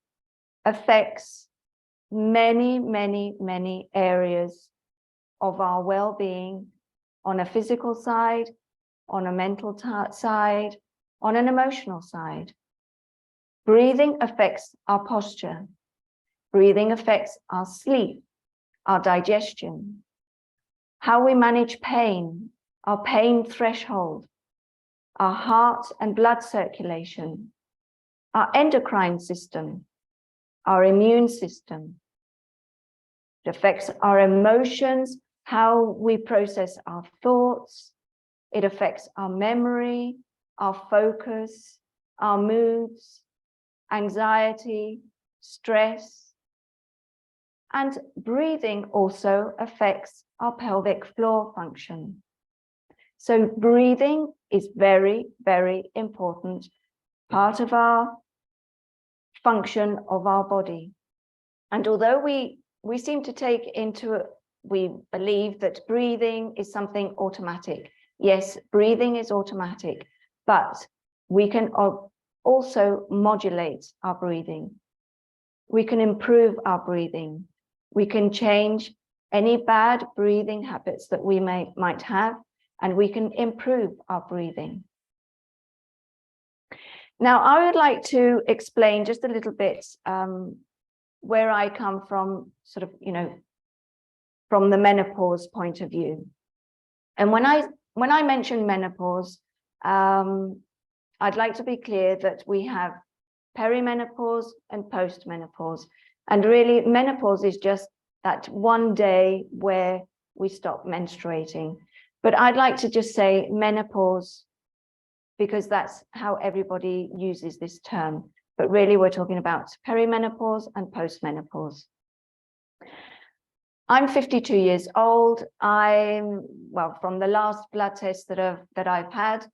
affects many, many, many areas of our well-being, on a physical side, on a mental side, on an emotional side. Breathing affects our posture. Breathing affects our sleep, our digestion, how we manage pain, our pain threshold, our heart and blood circulation, our endocrine system, our immune system. It affects our emotions, how we process our thoughts. It affects our memory, our focus, our moods, anxiety, stress. And breathing also affects our pelvic floor function. So breathing is very, very important part of our function of our body. And although we seem to take into, we believe that breathing is something automatic. Yes, breathing is automatic, but we can also modulate our breathing. We can improve our breathing. We can change any bad breathing habits that we might have, and we can improve our breathing. Now, I would like to explain just a little bit where I come from, sort of, from the menopause point of view. And when I mention menopause, I'd like to be clear that we have peri-menopause and post-menopause. And really, menopause is just that one day where we stop menstruating. But I'd like to just say menopause, because that's how everybody uses this term. But really, we're talking about peri-menopause and post-menopause. I'm 52 years old. Well, from the last blood test that I've had,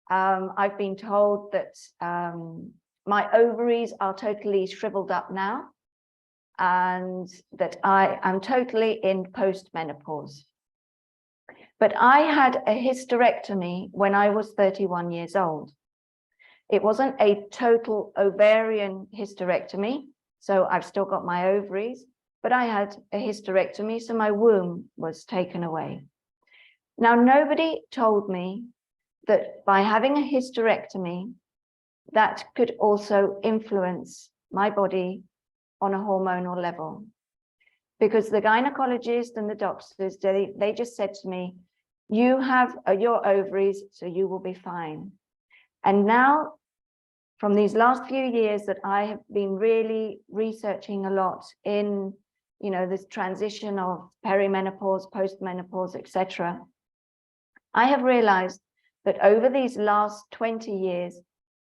I've been told that my ovaries are totally shriveled up now, and that I am totally in post-menopause. But I had a hysterectomy when I was 31 years old. It wasn't a total ovarian hysterectomy, so I've still got my ovaries, but I had a hysterectomy, so my womb was taken away. Now, nobody told me that by having a hysterectomy, that could also influence my body on a hormonal level. Because the gynecologist and the doctors, they just said to me, you have your ovaries, so you will be fine. And now, from these last few years that I have been really researching a lot in, this transition of peri-menopause, post-menopause, etc., I have realized that over these last 20 years,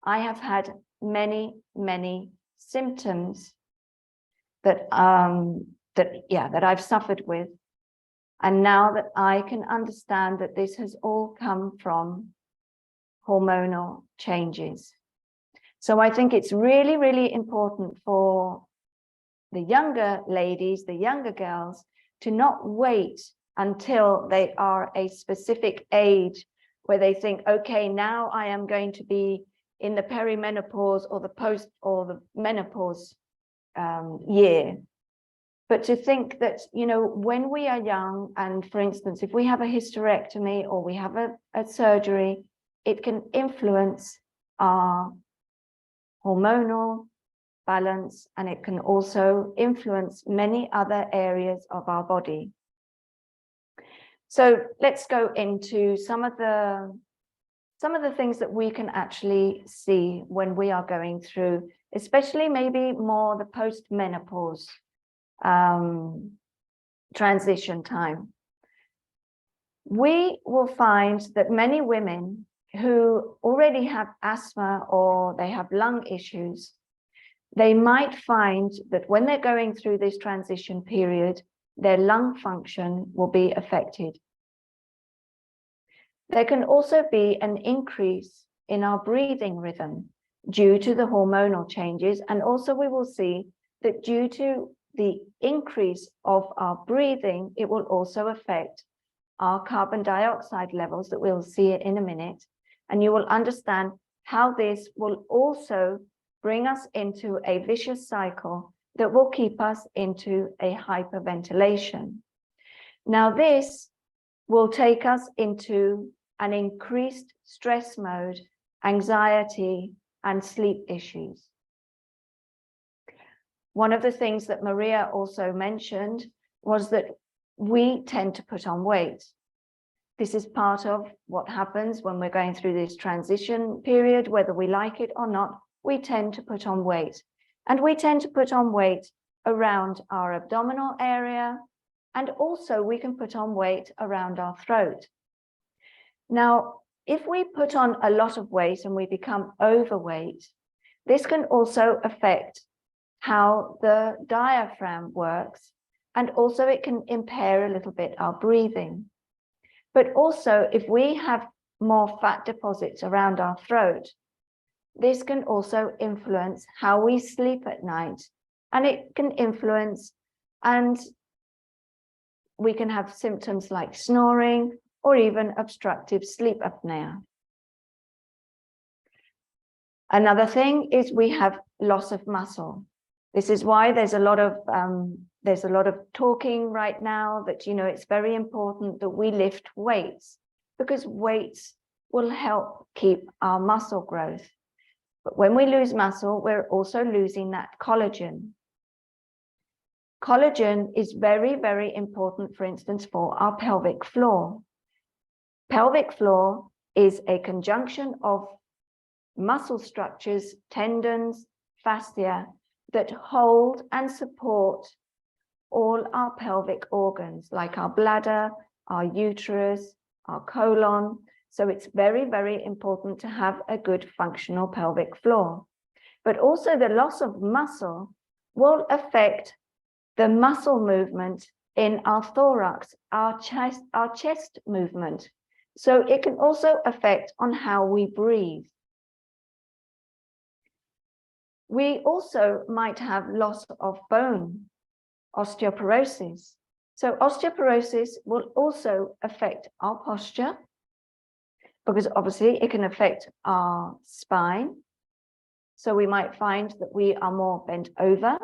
I have had many, many symptoms that I've suffered with. And now that I can understand that this has all come from hormonal changes. So I think it's really, really important for the younger ladies, the younger girls, to not wait until they are a specific age where they think, okay, now I am going to be in the peri-menopause or the post or the menopause year. But to think that, when we are young, and for instance, if we have a hysterectomy or we have a surgery, it can influence our hormonal balance, and it can also influence many other areas of our body. So let's go into some of the things that we can actually see when we are going through, especially maybe more the post-menopause transition time. We will find that many women who already have asthma or they have lung issues, they might find that when they're going through this transition period, their lung function will be affected. There can also be an increase in our breathing rhythm due to the hormonal changes. And also we will see that due to the increase of our breathing, it will also affect our carbon dioxide levels, that we'll see it in a minute. And you will understand how this will also bring us into a vicious cycle that will keep us into a hyperventilation. Now, this will take us into an increased stress mode, anxiety, and sleep issues. One of the things that Maria also mentioned was that we tend to put on weight. This is part of what happens when we're going through this transition period, whether we like it or not, we tend to put on weight. And we tend to put on weight around our abdominal area, and also we can put on weight around our throat. Now, if we put on a lot of weight and we become overweight, this can also affect how the diaphragm works, and also it can impair a little bit our breathing. But also, if we have more fat deposits around our throat, this can also influence how we sleep at night, and it can influence, and we can have symptoms like snoring or even obstructive sleep apnea. Another thing is we have loss of muscle. This is why there's a lot of talking right now that, you know, it's very important that we lift weights, because weights will help keep our muscle growth. But when we lose muscle, we're also losing that collagen. Collagen is very, very important, for instance, for our pelvic floor. Pelvic floor is a conjunction of muscle structures, tendons, fascia, that hold and support all our pelvic organs, like our bladder, our uterus, our colon. So it's very, very important to have a good functional pelvic floor. But also the loss of muscle will affect the muscle movement in our thorax, our chest movement. So it can also affect on how we breathe. We also might have loss of bone, osteoporosis. So osteoporosis will also affect our posture, because obviously it can affect our spine. So we might find that we are more bent over,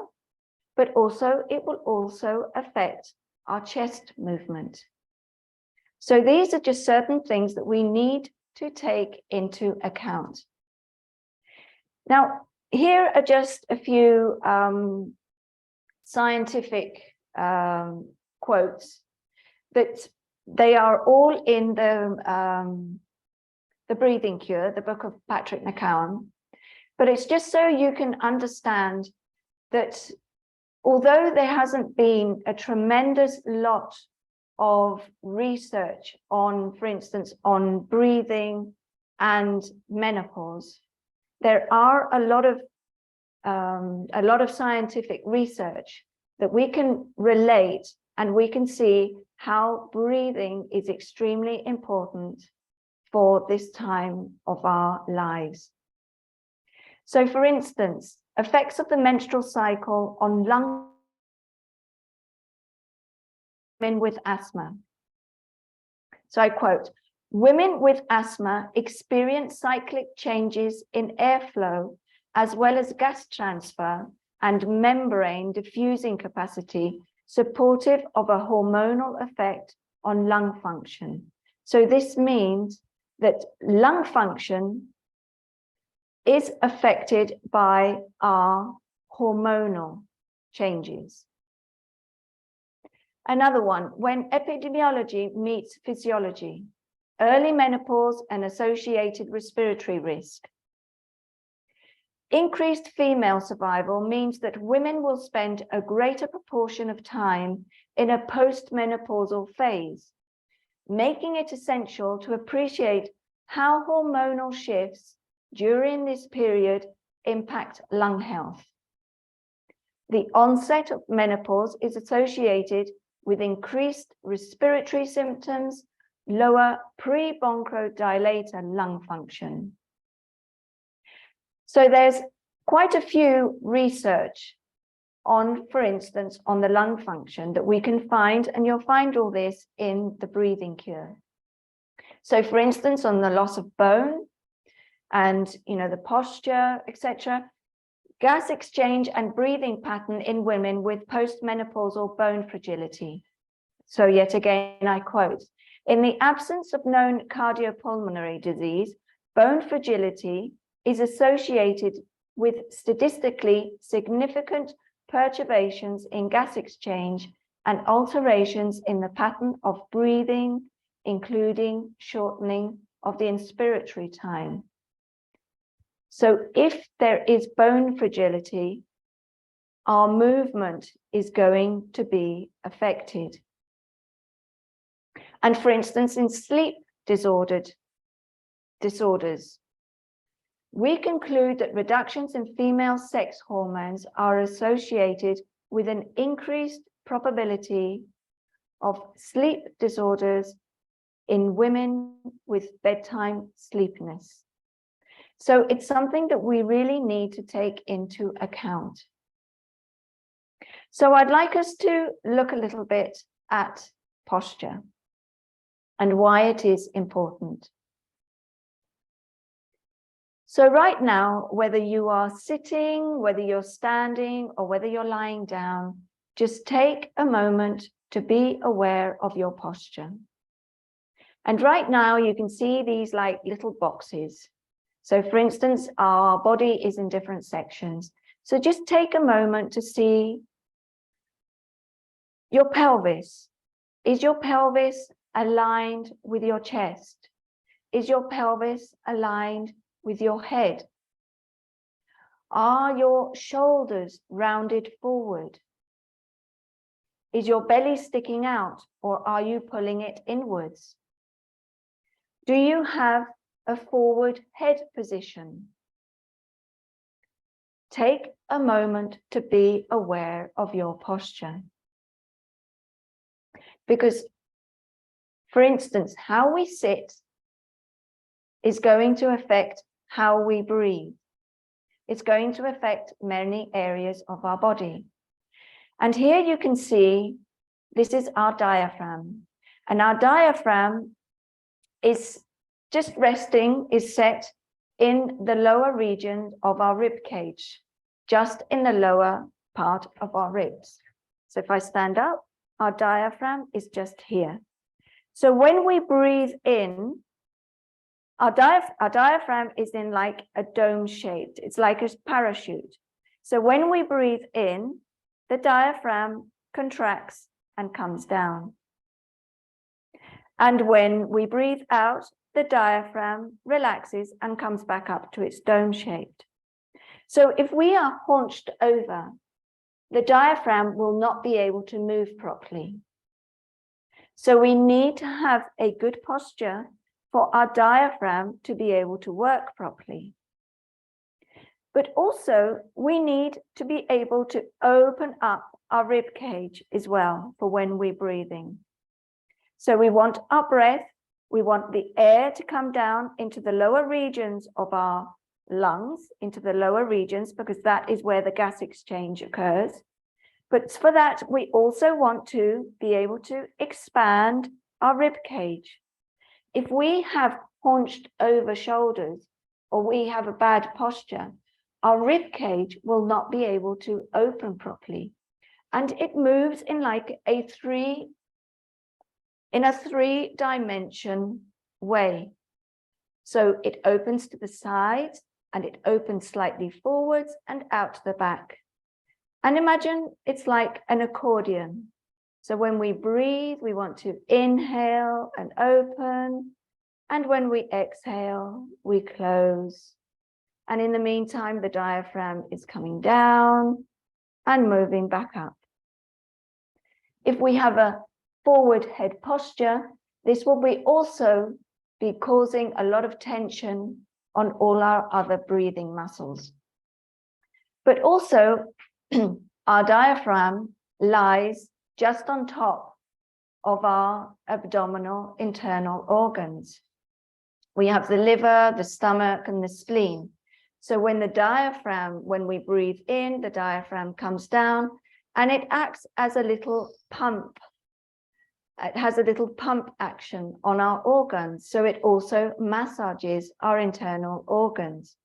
but also it will also affect our chest movement. So these are just certain things that we need to take into account. Now, here are just a few scientific quotes that they are all in the Breathing Cure, the book of Patrick McKeown. But it's just so you can understand that although there hasn't been a tremendous lot of research on, for instance, on breathing and menopause, there are a lot of scientific research that we can relate, and we can see how breathing is extremely important for this time of our lives. So, for instance, effects of the menstrual cycle on lung women with asthma. So I quote, "Women with asthma experience cyclic changes in airflow as well as gas transfer and membrane diffusing capacity, supportive of a hormonal effect on lung function." So this means that lung function is affected by our hormonal changes. Another one, when epidemiology meets physiology, early menopause and associated respiratory risk. Increased female survival means that women will spend a greater proportion of time in a post-menopausal phase, making it essential to appreciate how hormonal shifts during this period impact lung health. The onset of menopause is associated with increased respiratory symptoms, lower pre-bronchodilator lung function. So there's quite a few research on, for instance, on the lung function that we can find, and you'll find all this in the Breathing Cure. So for instance, on the loss of bone and, you know, the posture, etc., gas exchange and breathing pattern in women with postmenopausal bone fragility. So yet again, I quote, in the absence of known cardiopulmonary disease, bone fragility is associated with statistically significant perturbations in gas exchange and alterations in the pattern of breathing, including shortening of the inspiratory time. So if there is bone fragility, our movement is going to be affected. And for instance, in sleep disorders, we conclude that reductions in female sex hormones are associated with an increased probability of sleep disorders in women with bedtime sleepiness. So it's something that we really need to take into account. So I'd like us to look a little bit at posture and why it is important. So right now, whether you are sitting, whether you're standing, or whether you're lying down, just take a moment to be aware of your posture. And right now you can see these like little boxes. So for instance, our body is in different sections. So just take a moment to see your pelvis. Is your pelvis aligned with your chest? Is your pelvis aligned with your head? Are your shoulders rounded forward? Is your belly sticking out, or are you pulling it inwards? Do you have a forward head position? Take a moment to be aware of your posture. Because, for instance, how we sit is going to affect how we breathe. It's going to affect many areas of our body. And here you can see, this is our diaphragm. And our diaphragm is just resting, is set in the lower region of our rib cage, just in the lower part of our ribs. So if I stand up, our diaphragm is just here. So when we breathe in, our diaphragm is in like a dome shaped. It's like a parachute. So when we breathe in, the diaphragm contracts and comes down. And when we breathe out, the diaphragm relaxes and comes back up to its dome shaped. So if we are hunched over, the diaphragm will not be able to move properly. So we need to have a good posture for our diaphragm to be able to work properly. But also we need to be able to open up our rib cage as well for when we're breathing. So we want our breath, we want the air to come down into the lower regions of our lungs, into the lower regions, because that is where the gas exchange occurs. But for that, we also want to be able to expand our rib cage. If we have hunched over shoulders or we have a bad posture, our rib cage will not be able to open properly. And it moves in like a three-dimension way. So it opens to the sides and it opens slightly forwards and out to the back. And imagine it's like an accordion. So when we breathe, we want to inhale and open. And when we exhale, we close. And in the meantime, the diaphragm is coming down and moving back up. If we have a forward head posture, this will also be causing a lot of tension on all our other breathing muscles. But also, our diaphragm lies just on top of our abdominal internal organs. We have the liver, the stomach, and the spleen. So when the diaphragm, when we breathe in, the diaphragm comes down and it acts as a little pump. It has a little pump action on our organs. So it also massages our internal organs.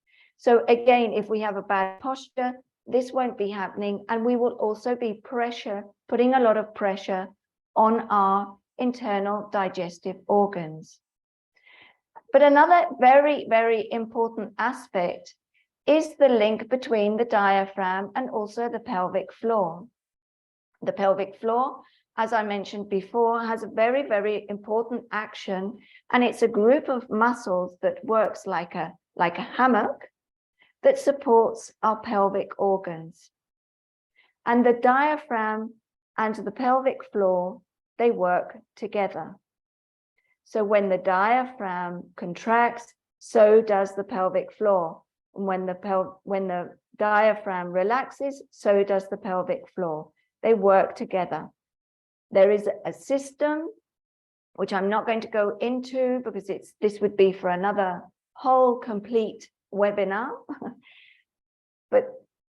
So again, if we have a bad posture, this won't be happening, and we will also be putting a lot of pressure on our internal digestive organs. But another very, very important aspect is the link between the diaphragm and also the pelvic floor. The pelvic floor, as I mentioned before, has a very, very important action, and it's a group of muscles that works like a hammock that supports our pelvic organs. And the diaphragm and the pelvic floor, they work together. So when the diaphragm contracts, so does the pelvic floor. And when the diaphragm relaxes, so does the pelvic floor. They work together. There is a system, which I'm not going to go into because this would be for another whole complete webinar. But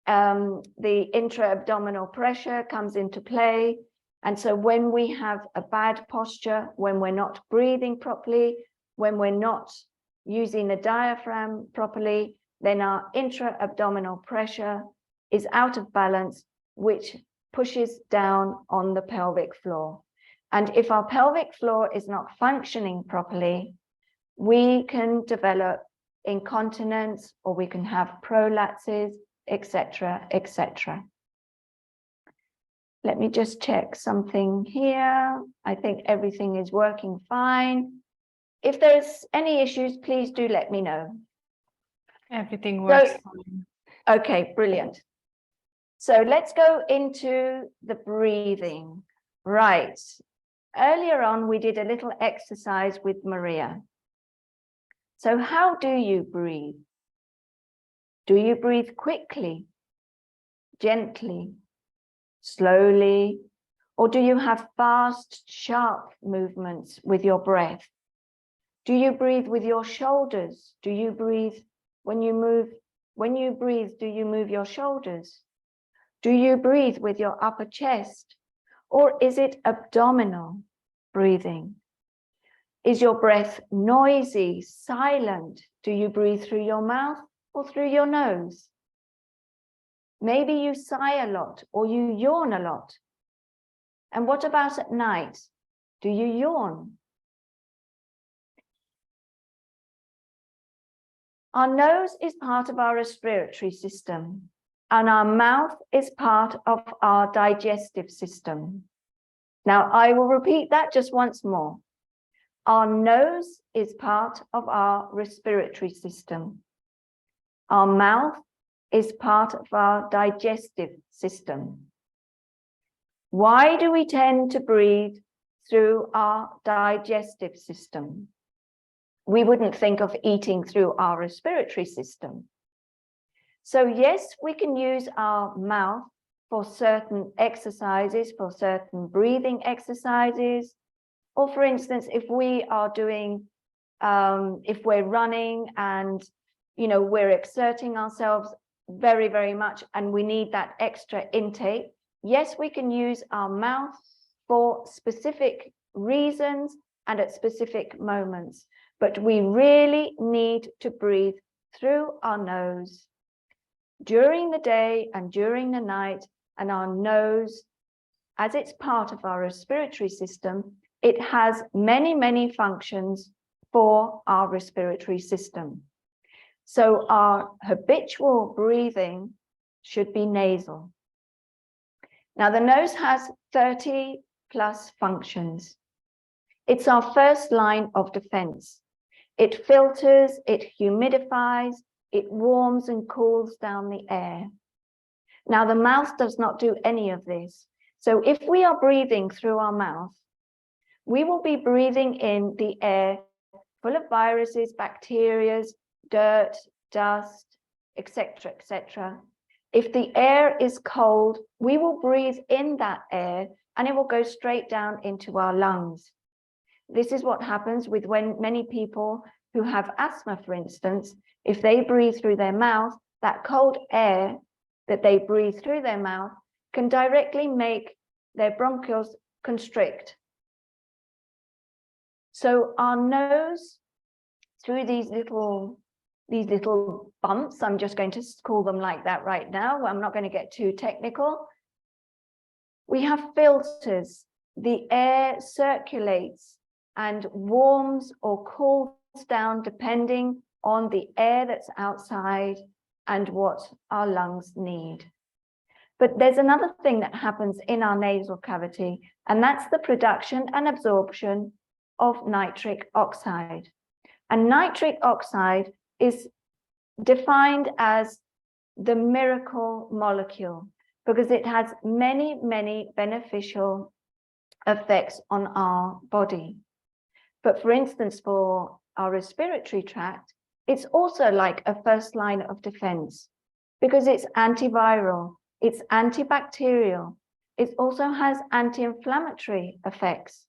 the intra-abdominal pressure comes into play. And so when we have a bad posture, when we're not breathing properly, when we're not using the diaphragm properly, then our intra-abdominal pressure is out of balance, which pushes down on the pelvic floor. And if our pelvic floor is not functioning properly, we can develop incontinence, or we can have prolapses, etc., etc. Let me just check something here. I think everything is working fine. If there's any issues, please do let me know. Everything works fine. Okay, brilliant. So let's go into the breathing. Right. Earlier on, we did a little exercise with Maria. So how do you breathe? Do you breathe quickly, gently, slowly, or do you have fast, sharp movements with your breath? Do you breathe with your shoulders? Do you breathe when you breathe, do you move your shoulders? Do you breathe with your upper chest, or is it abdominal breathing? Is your breath noisy, silent? Do you breathe through your mouth or through your nose? Maybe you sigh a lot or you yawn a lot. And what about at night? Do you yawn? Our nose is part of our respiratory system, and our mouth is part of our digestive system. Now, I will repeat that just once more. Our nose is part of our respiratory system. Our mouth is part of our digestive system. Why do we tend to breathe through our digestive system? We wouldn't think of eating through our respiratory system. So yes, we can use our mouth for certain exercises, for certain breathing exercises. Or for instance, if we are doing, if we're running and, we're exerting ourselves very, very much and we need that extra intake, yes, we can use our mouth for specific reasons and at specific moments. But we really need to breathe through our nose during the day and during the night, and our nose, as it's part of our respiratory system, it has many, many functions for our respiratory system. So our habitual breathing should be nasal. Now, the nose has 30 plus functions. It's our first line of defense. It filters, it humidifies, it warms and cools down the air. Now, the mouth does not do any of this. So if we are breathing through our mouth, we will be breathing in the air full of viruses, bacteria, dirt, dust, etc., etc. If the air is cold, we will breathe in that air and it will go straight down into our lungs. This is what happens with many people who have asthma, for instance. If they breathe through their mouth, that cold air that they breathe through their mouth can directly make their bronchioles constrict. So our nose, through these little these little bumps. I'm just going to call them like that right now. I'm not going to get too technical. We have filters. The air circulates and warms or cools down depending on the air that's outside and what our lungs need. But there's another thing that happens in our nasal cavity, and that's the production and absorption of nitric oxide. And nitric oxide is defined as the miracle molecule because it has many, many beneficial effects on our body. But for instance, for our respiratory tract, it's also like a first line of defense because it's antiviral, it's antibacterial, it also has anti-inflammatory effects.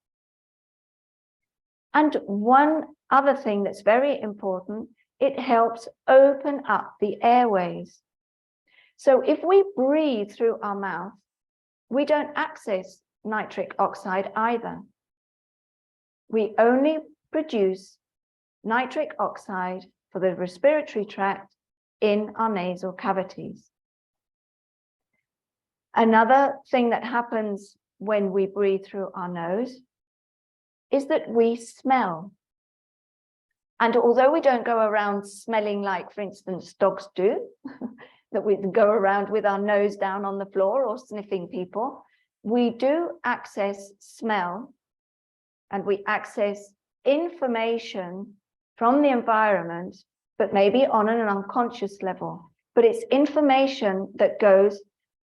And one other thing that's very important, it helps open up the airways. So if we breathe through our mouth, we don't access nitric oxide either. We only produce nitric oxide for the respiratory tract in our nasal cavities. Another thing that happens when we breathe through our nose is that we smell. And although we don't go around smelling like, for instance, dogs do, that we go around with our nose down on the floor or sniffing people, we do access smell and we access information from the environment, but maybe on an unconscious level. But it's information that goes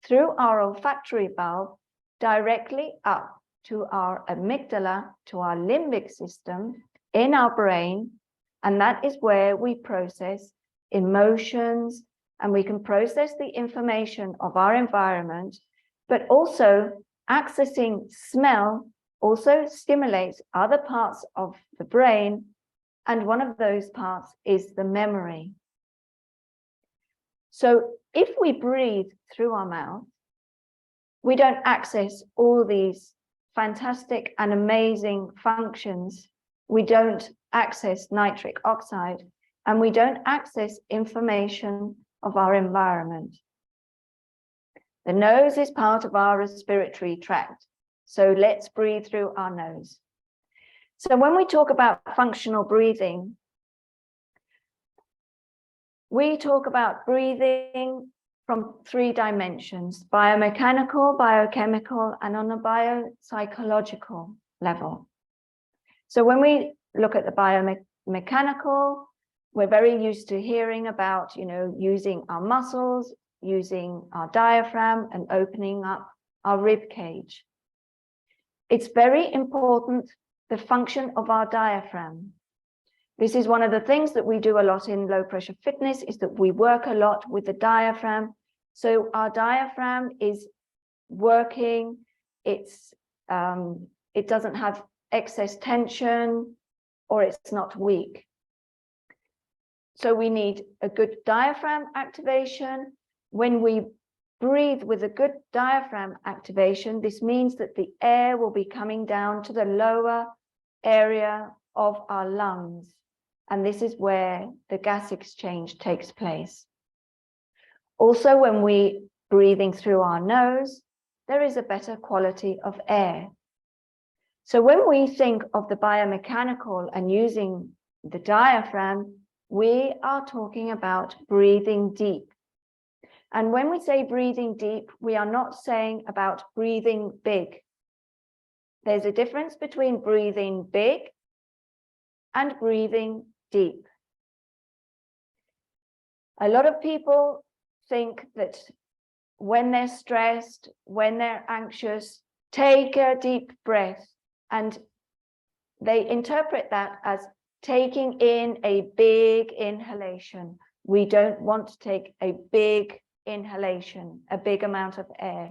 through our olfactory bulb directly up to our amygdala, to our limbic system in our brain. And that is where we process emotions and we can process the information of our environment, but also accessing smell also stimulates other parts of the brain. And one of those parts is the memory. So if we breathe through our mouth, we don't access all these fantastic and amazing functions. We don't access nitric oxide, and we don't access information of our environment. The nose is part of our respiratory tract. So let's breathe through our nose. So when we talk about functional breathing, we talk about breathing from 3 dimensions: biomechanical, biochemical, and on a biopsychological level. So when we look at the biomechanical, we're very used to hearing about, using our muscles, using our diaphragm and opening up our rib cage. It's very important, the function of our diaphragm. This is one of the things that we do a lot in low pressure fitness, is that we work a lot with the diaphragm. So our diaphragm is working, it doesn't have excess tension, or it's not weak. So we need a good diaphragm activation. When we breathe with a good diaphragm activation, this means that the air will be coming down to the lower area of our lungs. And this is where the gas exchange takes place. Also, when we breathing through our nose, there is a better quality of air. So when we think of the biomechanical and using the diaphragm, we are talking about breathing deep. And when we say breathing deep, we are not saying about breathing big. There's a difference between breathing big and breathing deep. A lot of people think that when they're stressed, when they're anxious, take a deep breath, and they interpret that as taking in a big inhalation. We don't want to take a big inhalation, a big amount of air.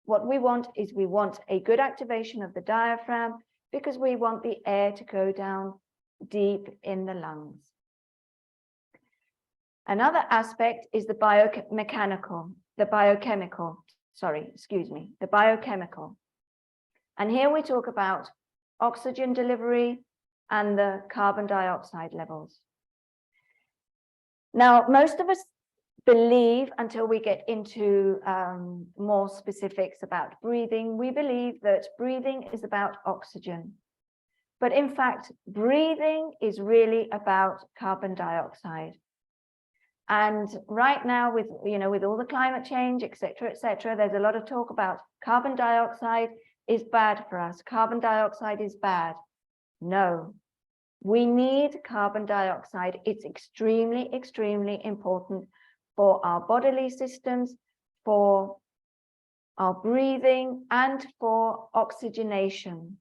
What we want is we want a good activation of the diaphragm because we want the air to go down deep in the lungs. Another aspect is the biomechanical, the biochemical. And here we talk about oxygen delivery and the carbon dioxide levels. Now, most of us believe, until we get into more specifics about breathing, we believe that breathing is about oxygen. But in fact, breathing is really about carbon dioxide. And right now, with all the climate change, et cetera, there's a lot of talk about carbon dioxide is bad for us. Carbon dioxide is bad. No, we need carbon dioxide. It's extremely, extremely important for our bodily systems, for our breathing, and for oxygenation.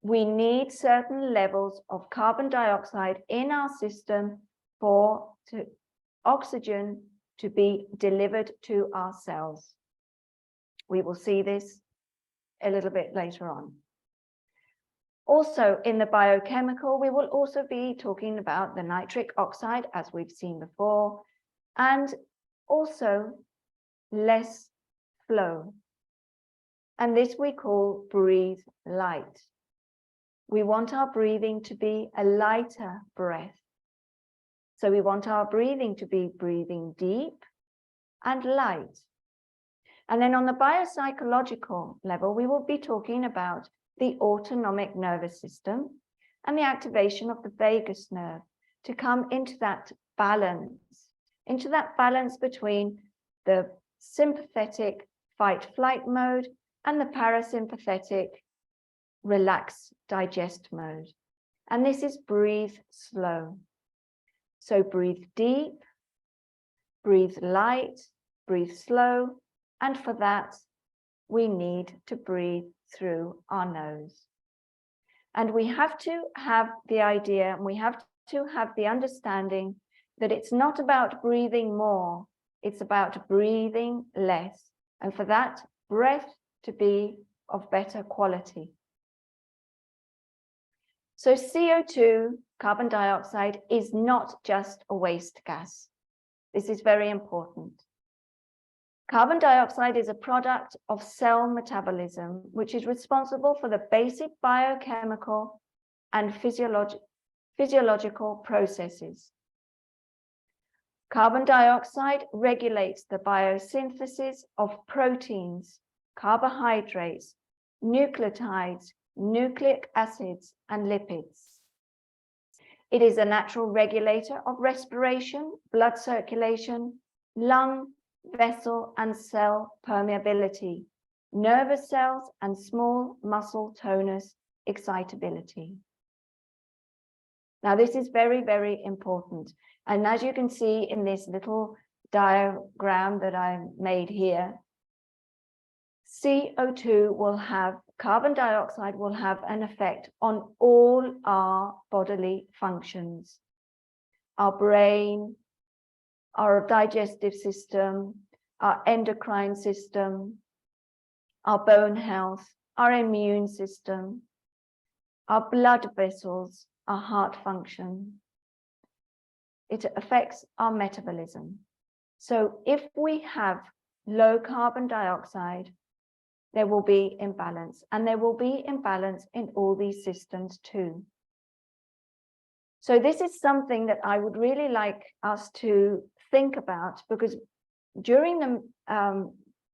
We need certain levels of carbon dioxide in our system for oxygen to be delivered to our cells. We will see this a little bit later on. Also, in the biochemical, we will also be talking about the nitric oxide, as we've seen before, and also less flow. And this we call breathe light. We want our breathing to be a lighter breath. So we want our breathing to be breathing deep and light. And then on the biopsychological level, we will be talking about the autonomic nervous system and the activation of the vagus nerve to come into that balance between the sympathetic fight-flight mode and the parasympathetic relax digest mode. And this is breathe slow. So breathe deep, breathe light, breathe slow, and for that we need to breathe through our nose. And we have to have the idea, and we have to have the understanding that it's not about breathing more, it's about breathing less, and for that breath to be of better quality. So CO2, carbon dioxide, is not just a waste gas. This is very important. Carbon dioxide is a product of cell metabolism, which is responsible for the basic biochemical and physiological processes. Carbon dioxide regulates the biosynthesis of proteins, carbohydrates, nucleotides, nucleic acids, and lipids. It is a natural regulator of respiration, blood circulation, lung, vessel, and cell permeability, nervous cells, and small muscle tonus excitability. Now, this is very, very important. And as you can see in this little diagram that I made here, CO2 will have, carbon dioxide will have an effect on all our bodily functions, our brain, our digestive system, our endocrine system, our bone health, our immune system, our blood vessels, our heart function. It affects our metabolism. So if we have low carbon dioxide, there will be imbalance, and there will be imbalance in all these systems too. So this is something that I would really like us to think about, because during the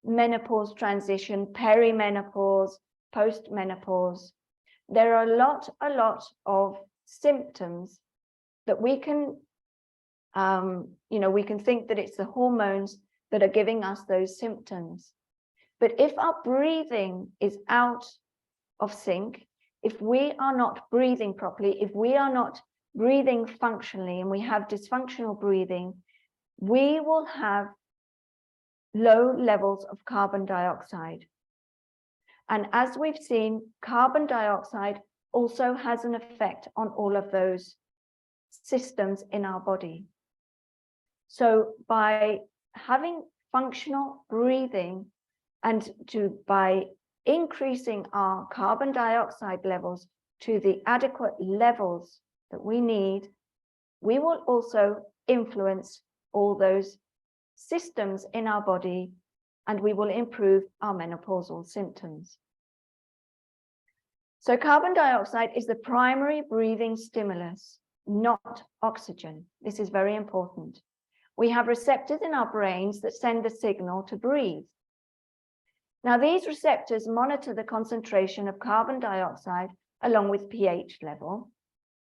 menopause transition, peri-menopause, post-menopause, there are a lot of symptoms that we can, we can think that it's the hormones that are giving us those symptoms. But if our breathing is out of sync, if we are not breathing properly, if we are not breathing functionally, and we have dysfunctional breathing, we will have low levels of carbon dioxide. And as we've seen, carbon dioxide also has an effect on all of those systems in our body. So by having functional breathing and by increasing our carbon dioxide levels to the adequate levels that we need, we will also influence all those systems in our body, and we will improve our menopausal symptoms. So carbon dioxide is the primary breathing stimulus, not oxygen. This is very important. we have receptors in our brains that send the signal to breathe. Now, these receptors monitor the concentration of carbon dioxide along with pH level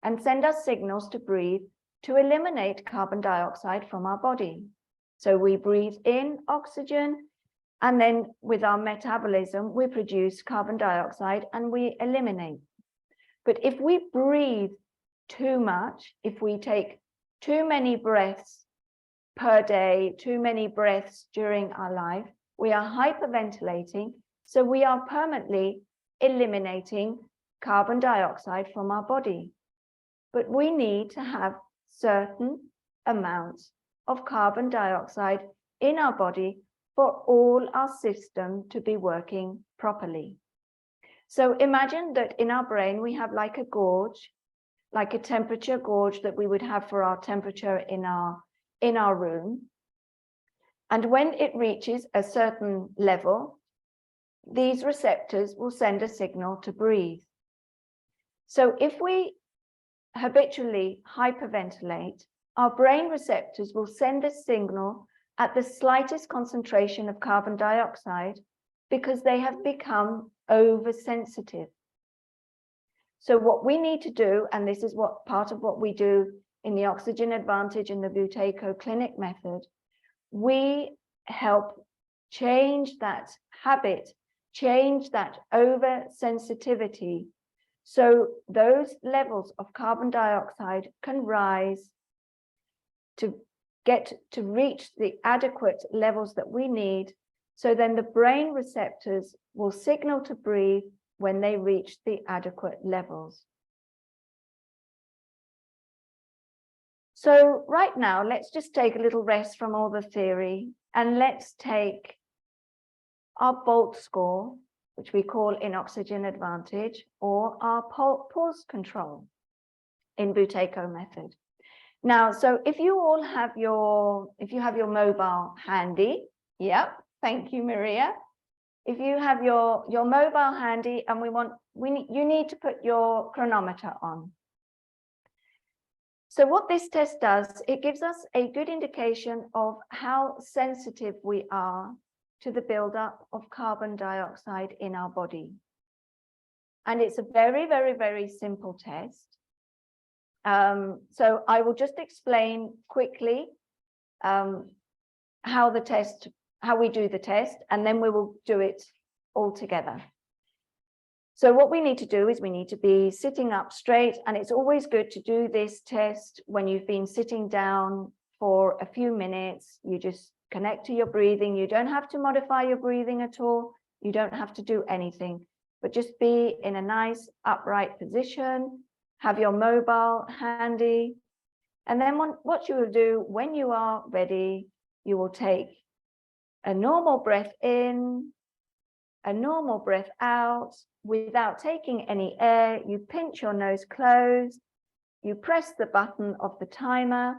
and send us signals to breathe to eliminate carbon dioxide from our body. So we breathe in oxygen, and then with our metabolism, we produce carbon dioxide and we eliminate. But if we breathe too much, if we take too many breaths per day, too many breaths during our life, we are hyperventilating. So we are permanently eliminating carbon dioxide from our body. But we need to have certain amounts of carbon dioxide in our body for all our system to be working properly. So imagine that in our brain, we have like a gorge, like a temperature gauge that we would have for our temperature in our room. And when it reaches a certain level, these receptors will send a signal to breathe. So if we habitually hyperventilate, our brain receptors will send a signal at the slightest concentration of carbon dioxide because they have become oversensitive. So what we need to do, and this is what part of what we do in the Oxygen Advantage and the Buteyko Clinic method, we help change that habit, change that oversensitivity, so those levels of carbon dioxide can rise to reach the adequate levels that we need. So then the brain receptors will signal to breathe when they reach the adequate levels. So right now, let's just take a little rest from all the theory, and let's take our BOLT score, which we call in Oxygen Advantage, or our pulse control in Buteyko method. Now, so if you all have your mobile handy, yep, thank you, Maria. If you have your mobile handy, and you need to put your chronometer on. So what this test does, it gives us a good indication of how sensitive we are to the buildup of carbon dioxide in our body. And it's a very, very, very simple test. So I will just explain quickly how we do the test, and then we will do it all together. So what we need to do is we need to be sitting up straight, and it's always good to do this test when you've been sitting down for a few minutes. You just connect to your breathing. You don't have to modify your breathing at all. You don't have to do anything, but just be in a nice upright position, have your mobile handy. And then what you will do when you are ready, you will take a normal breath in, a normal breath out without taking any air. You pinch your nose closed, you press the button of the timer,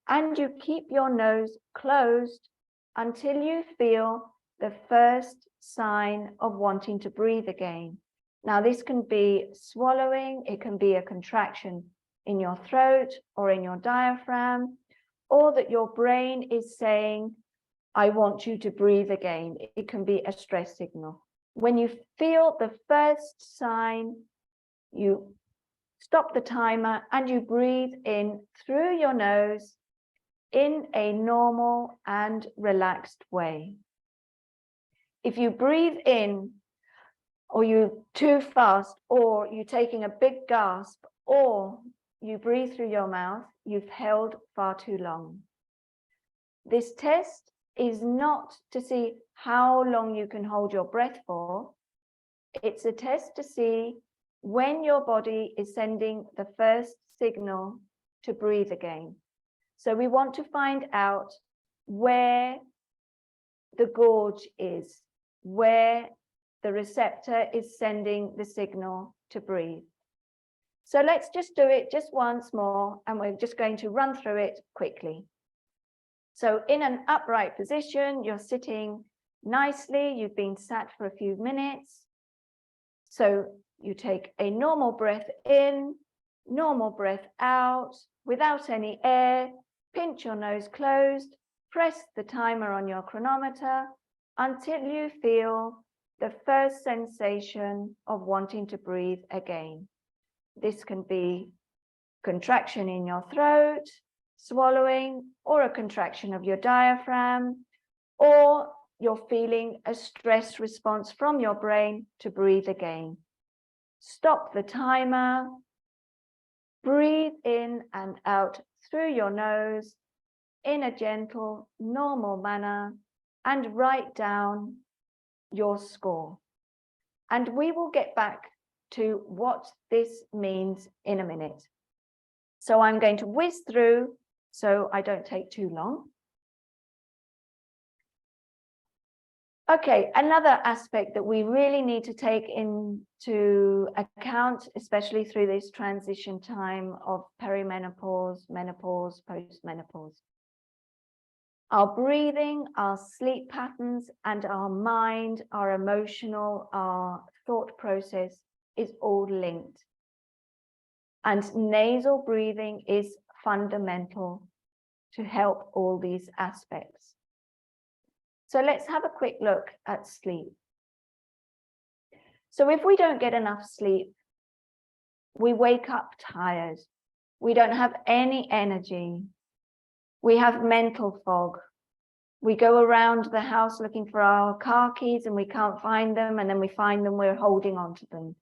and you keep your nose closed until you feel the first sign of wanting to breathe again. Now, this can be swallowing, it can be a contraction in your throat or in your diaphragm, or that your brain is saying, I want you to breathe again. It can be a stress signal. When you feel the first sign, you stop the timer and you breathe in through your nose in a normal and relaxed way. If you breathe in, or you're too fast, or you're taking a big gasp, or you breathe through your mouth, you've held far too long. This test is not to see how long you can hold your breath for. It's a test to see when your body is sending the first signal to breathe again. So we want to find out where the gorge is, where the receptor is sending the signal to breathe. So let's just do it just once more, and we're just going to run through it quickly. So in an upright position, you're sitting nicely, you've been sat for a few minutes. So you take a normal breath in, normal breath out, without any air, pinch your nose closed, press the timer on your chronometer until you feel the first sensation of wanting to breathe again. This can be contraction in your throat, swallowing, or a contraction of your diaphragm, or you're feeling a stress response from your brain to breathe again. Stop the timer, breathe in and out through your nose in a gentle, normal manner, and write down your score. And we will get back to what this means in a minute. So I'm going to whiz through so I don't take too long. Okay, another aspect that we really need to take into account, especially through this transition time of perimenopause, menopause, post-menopause. Our breathing, our sleep patterns, and our mind, our emotional, our thought process is all linked. And nasal breathing is fundamental to help all these aspects. So let's have a quick look at sleep. So if we don't get enough sleep, we wake up tired. We don't have any energy. We have mental fog. We go around the house looking for our car keys and we can't find them, and then we find them, we're holding on to them.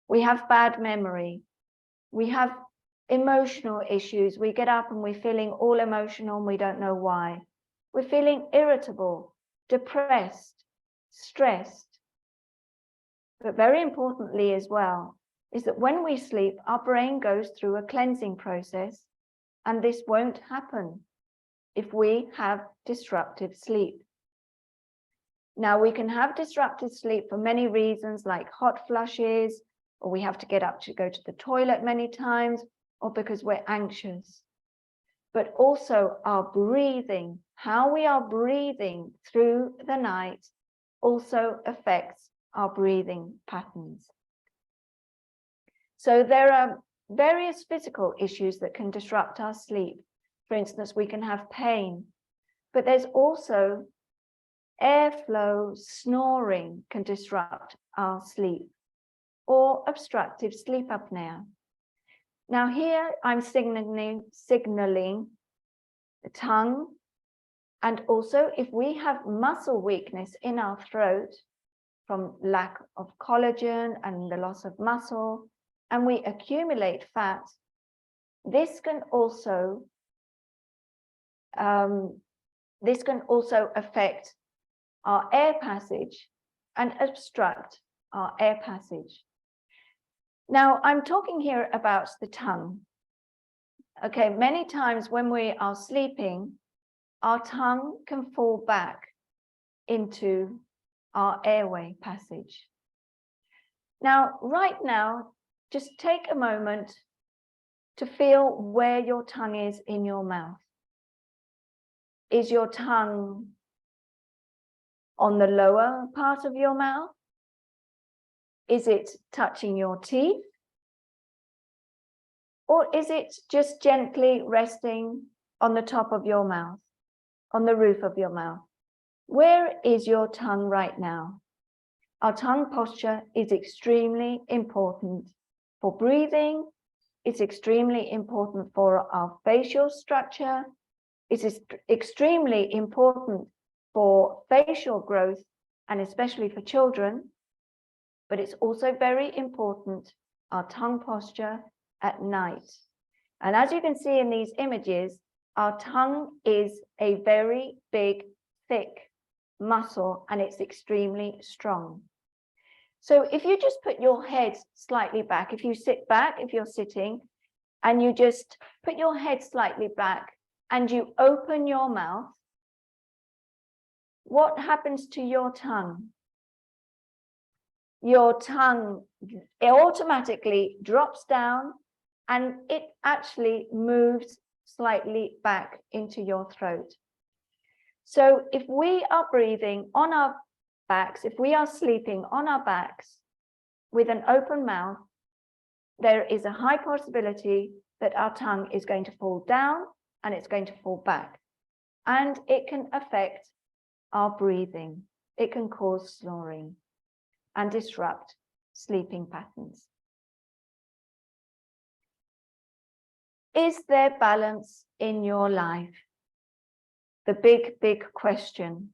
We have bad memory. We have emotional issues. We get up and we're feeling all emotional and we don't know why. We're feeling irritable, depressed, stressed. But very importantly as well, is that when we sleep, our brain goes through a cleansing process, and this won't happen if we have disruptive sleep. Now, we can have disruptive sleep for many reasons, like hot flushes, or we have to get up to go to the toilet many times, or because we're anxious. But also our breathing, how we are breathing through the night, also affects our breathing patterns. So there are various physical issues that can disrupt our sleep. For instance, we can have pain, but there's also airflow, snoring can disrupt our sleep, or obstructive sleep apnea. Now here I'm signaling the tongue, and also if we have muscle weakness in our throat from lack of collagen and the loss of muscle, and we accumulate fat, this can also affect our air passage and obstruct our air passage. Now, I'm talking here about the tongue. Okay, many times when we are sleeping, our tongue can fall back into our airway passage. Now, right now, just take a moment to feel where your tongue is in your mouth. Is your tongue on the lower part of your mouth? Is it touching your teeth? Or is it just gently resting on the top of your mouth, on the roof of your mouth? Where is your tongue right now? Our tongue posture is extremely important for breathing. It's extremely important for our facial structure. It is extremely important for facial growth, and especially for children. But it's also very important, our tongue posture at night. And as you can see in these images, our tongue is a very big, thick muscle, and it's extremely strong. So if you just put your head slightly back, if you sit back, if you're sitting, and you just put your head slightly back and you open your mouth, what happens to your tongue? Your tongue automatically drops down and it actually moves slightly back into your throat. So if we are breathing on our backs, if we are sleeping on our backs with an open mouth, there is a high possibility that our tongue is going to fall down and it's going to fall back. And it can affect our breathing. It can cause snoring and disrupt sleeping patterns. Is there balance in your life? The big, big question.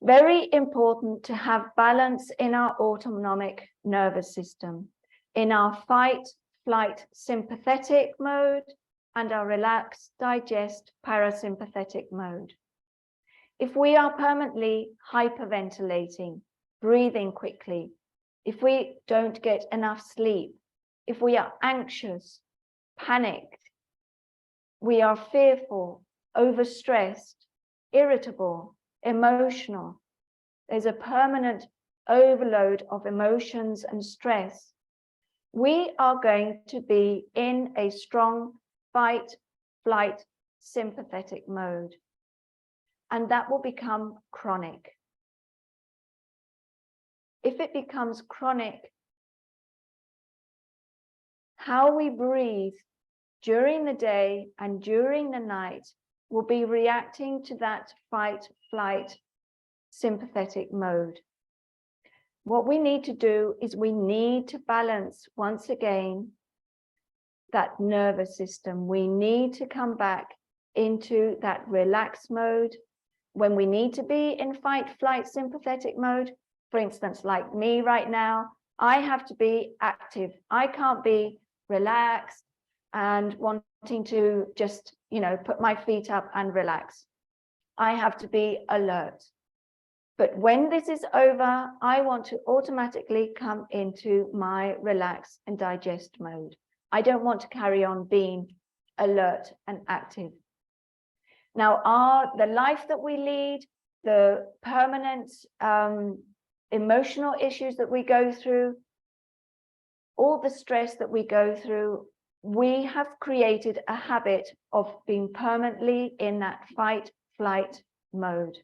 Very important to have balance in our autonomic nervous system, in our fight, flight, sympathetic mode, and our relax, digest, parasympathetic mode. If we are permanently hyperventilating, breathing quickly, if we don't get enough sleep, if we are anxious, panicked, we are fearful, overstressed, irritable, emotional, there's a permanent overload of emotions and stress, we are going to be in a strong fight, flight, sympathetic mode. And that will become chronic. If it becomes chronic, how we breathe during the day and during the night will be reacting to that fight, flight, sympathetic mode. What we need to do is we need to balance once again that nervous system. We need to come back into that relaxed mode. When we need to be in fight, flight, sympathetic mode, for instance, like me right now, I have to be active. I can't be relaxed and wanting to just, put my feet up and relax. I have to be alert. But when this is over, I want to automatically come into my relax and digest mode. I don't want to carry on being alert and active. Now, the life that we lead, the permanent emotional issues that we go through, all the stress that we go through, we have created a habit of being permanently in that fight, flight mode.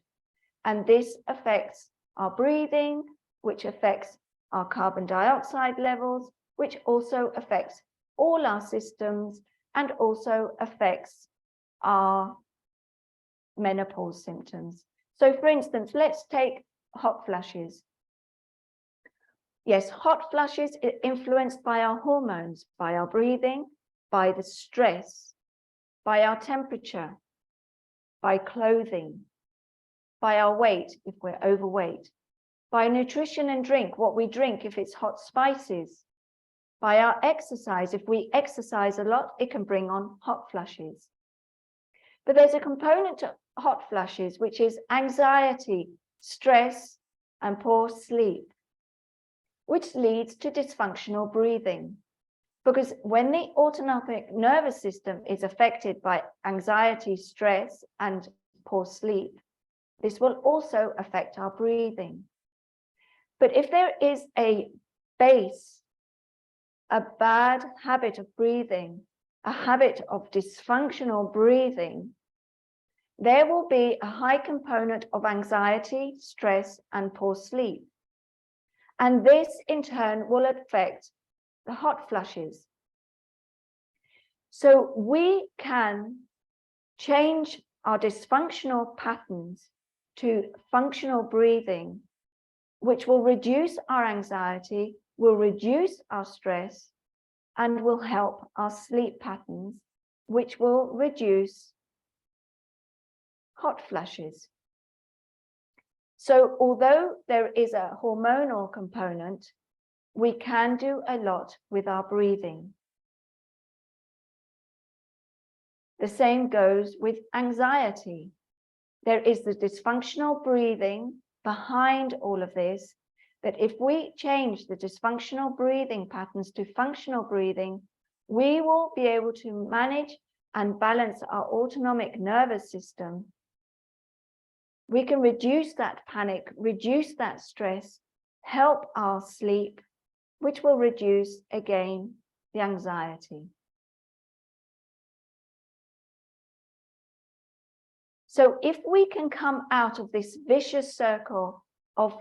And this affects our breathing, which affects our carbon dioxide levels, which also affects all our systems and also affects our menopause symptoms. So for instance, let's take hot flushes. Yes, hot flushes are influenced by our hormones, by our breathing, by the stress, by our temperature, by clothing, by our weight if we're overweight, by nutrition and drink, what we drink if it's hot spices, by our exercise. If we exercise a lot, it can bring on hot flushes. But there's a component to hot flushes, which is anxiety, stress, and poor sleep, which leads to dysfunctional breathing. Because when the autonomic nervous system is affected by anxiety, stress, and poor sleep, this will also affect our breathing. But if there is a base, a bad habit of breathing, a habit of dysfunctional breathing, there will be a high component of anxiety, stress, and poor sleep. And this in turn will affect the hot flushes. So we can change our dysfunctional patterns to functional breathing, which will reduce our anxiety, will reduce our stress, and will help our sleep patterns, which will reduce hot flushes. So although there is a hormonal component, we can do a lot with our breathing. The same goes with anxiety. There is the dysfunctional breathing behind all of this, that if we change the dysfunctional breathing patterns to functional breathing, we will be able to manage and balance our autonomic nervous system. We can reduce that panic, reduce that stress, help our sleep, which will reduce again the anxiety. So if we can come out of this vicious circle of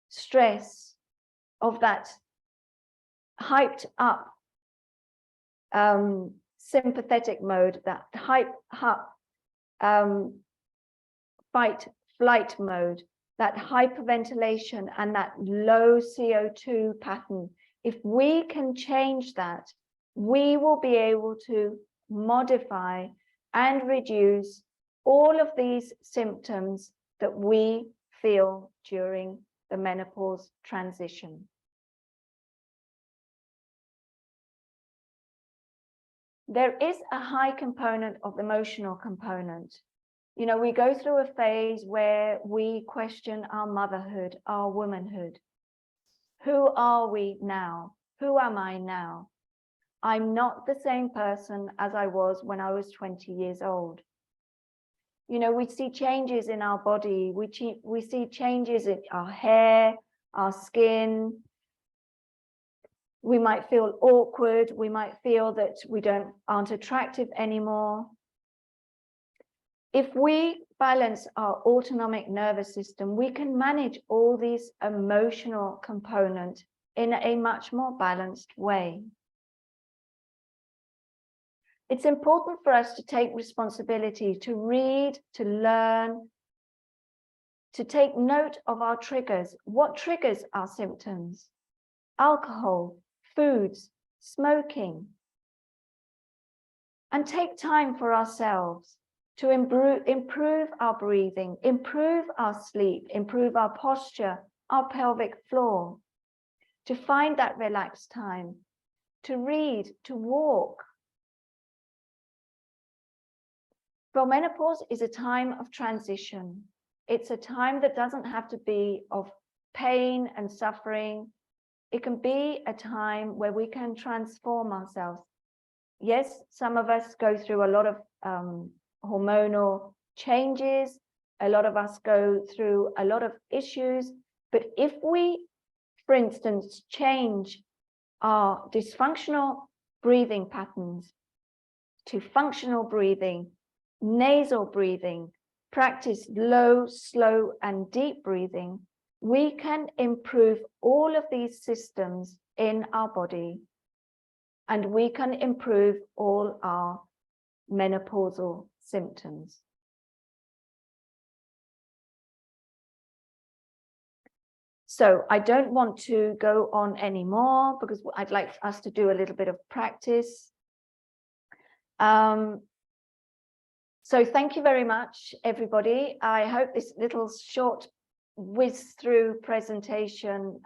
stress, of that hyped up sympathetic mode, that fight flight mode, that hyperventilation and that low CO2 pattern. If we can change that, we will be able to modify and reduce all of these symptoms that we feel during the menopause transition. There is a high component of emotional component. You know, we go through a phase where we question our motherhood, our womanhood. Who are we now? Who am I now? I'm not the same person as I was when I was 20 years old. You know, we see changes in our body. We see changes in our hair, our skin. We might feel awkward. We might feel that we aren't attractive anymore. If we balance our autonomic nervous system, we can manage all these emotional components in a much more balanced way. It's important for us to take responsibility, to read, to learn, to take note of our triggers. What triggers our symptoms? Alcohol, foods, smoking. And take time for ourselves to improve our breathing, improve our sleep, improve our posture, our pelvic floor, to find that relaxed time, to read, to walk. Well, menopause is a time of transition. It's a time that doesn't have to be of pain and suffering. It can be a time where we can transform ourselves. Yes, some of us go through a lot of hormonal changes. A lot of us go through a lot of issues. But if we, for instance, change our dysfunctional breathing patterns to functional breathing, nasal breathing, practice low, slow, and deep breathing, we can improve all of these systems in our body, and we can improve all our menopausal symptoms. So I don't want to go on anymore because I'd like us to do a little bit of practice. So thank you very much, everybody. I hope this little short whiz through presentation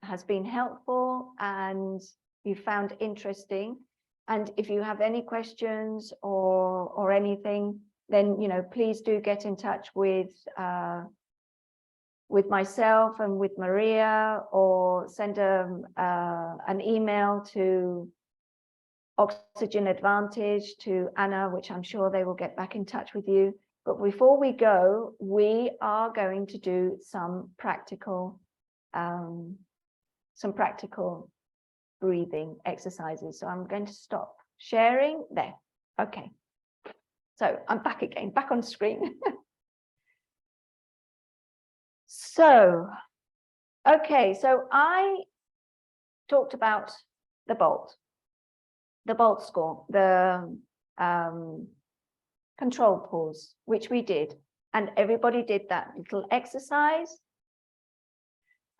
has been helpful and you found interesting. And if you have any questions or anything, then please do get in touch with myself and with Maria, or send an email to Oxygen Advantage to Anna, which I'm sure they will get back in touch with you. But before we go, we are going to do some practical breathing exercises. So I'm going to stop sharing there. Okay. So I'm back again, back on screen. So, okay, so I talked about the BOLT score, the control pause, which we did, and everybody did that little exercise,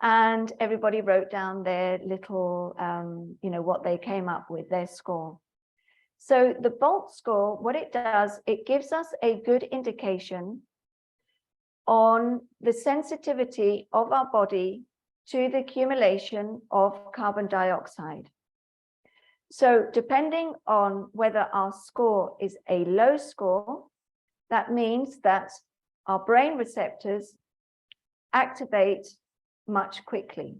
and everybody wrote down their little, what they came up with, their score. So the BOLT score, what it does, it gives us a good indication on the sensitivity of our body to the accumulation of carbon dioxide. So depending on whether our score is a low score, that means that our brain receptors activate much quickly.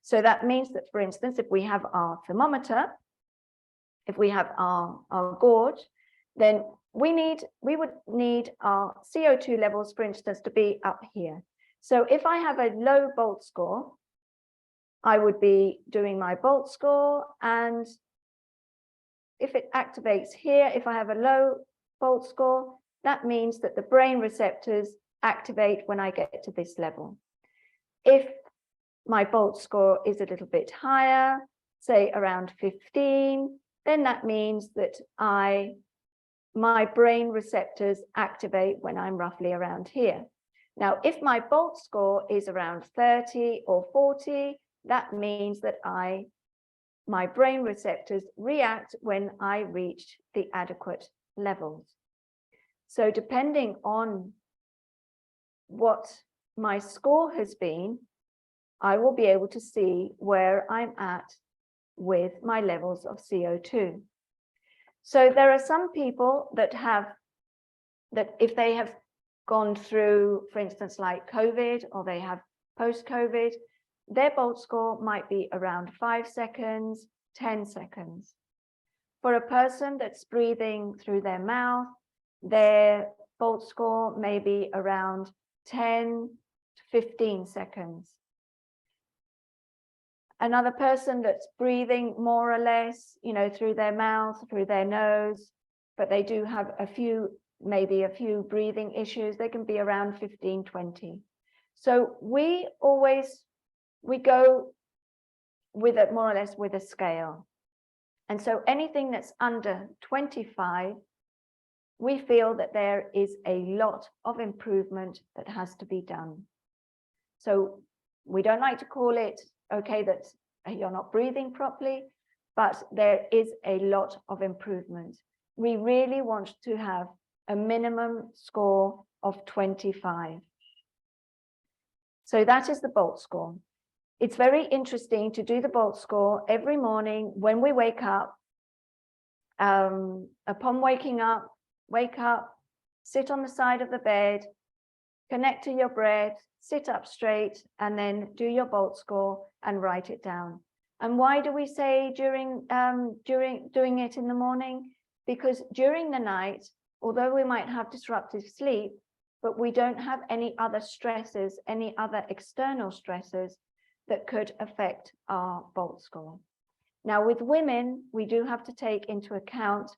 So that means that, for instance, if we have our thermometer, if we have our gauge, then we would need our CO2 levels, for instance, to be up here. So if I have a low BOLT score, I would be doing my BOLT score, and if it activates here, if I have a low BOLT score, that means that the brain receptors activate when I get to this level. If my BOLT score is a little bit higher, say around 15, then that means that my brain receptors activate when I'm roughly around here. Now, if my BOLT score is around 30 or 40, that means that my brain receptors react when I reach the adequate levels. So depending on what my score has been, I will be able to see where I'm at with my levels of CO2. So there are some people that if they have gone through, for instance, like COVID, or they have post-COVID, their BOLT score might be around 5 seconds, 10 seconds. For a person that's breathing through their mouth, their BOLT score may be around 10 to 15 seconds. Another person that's breathing more or less, through their mouth, through their nose, but they do have maybe a few breathing issues, they can be around 15, 20. So we go with it more or less with a scale. And so anything that's under 25, we feel that there is a lot of improvement that has to be done. So we don't like to call it, okay, that you're not breathing properly, but there is a lot of improvement. We really want to have a minimum score of 25. So that is the BOLT score. It's very interesting to do the BOLT score every morning when we wake up. Upon waking up, wake up, sit on the side of the bed, connect to your breath, sit up straight, and then do your BOLT score and write it down. And why do we say during doing it in the morning? Because during the night, although we might have disruptive sleep, but we don't have any other stresses, any other external stresses that could affect our BOLT score. Now, with women, we do have to take into account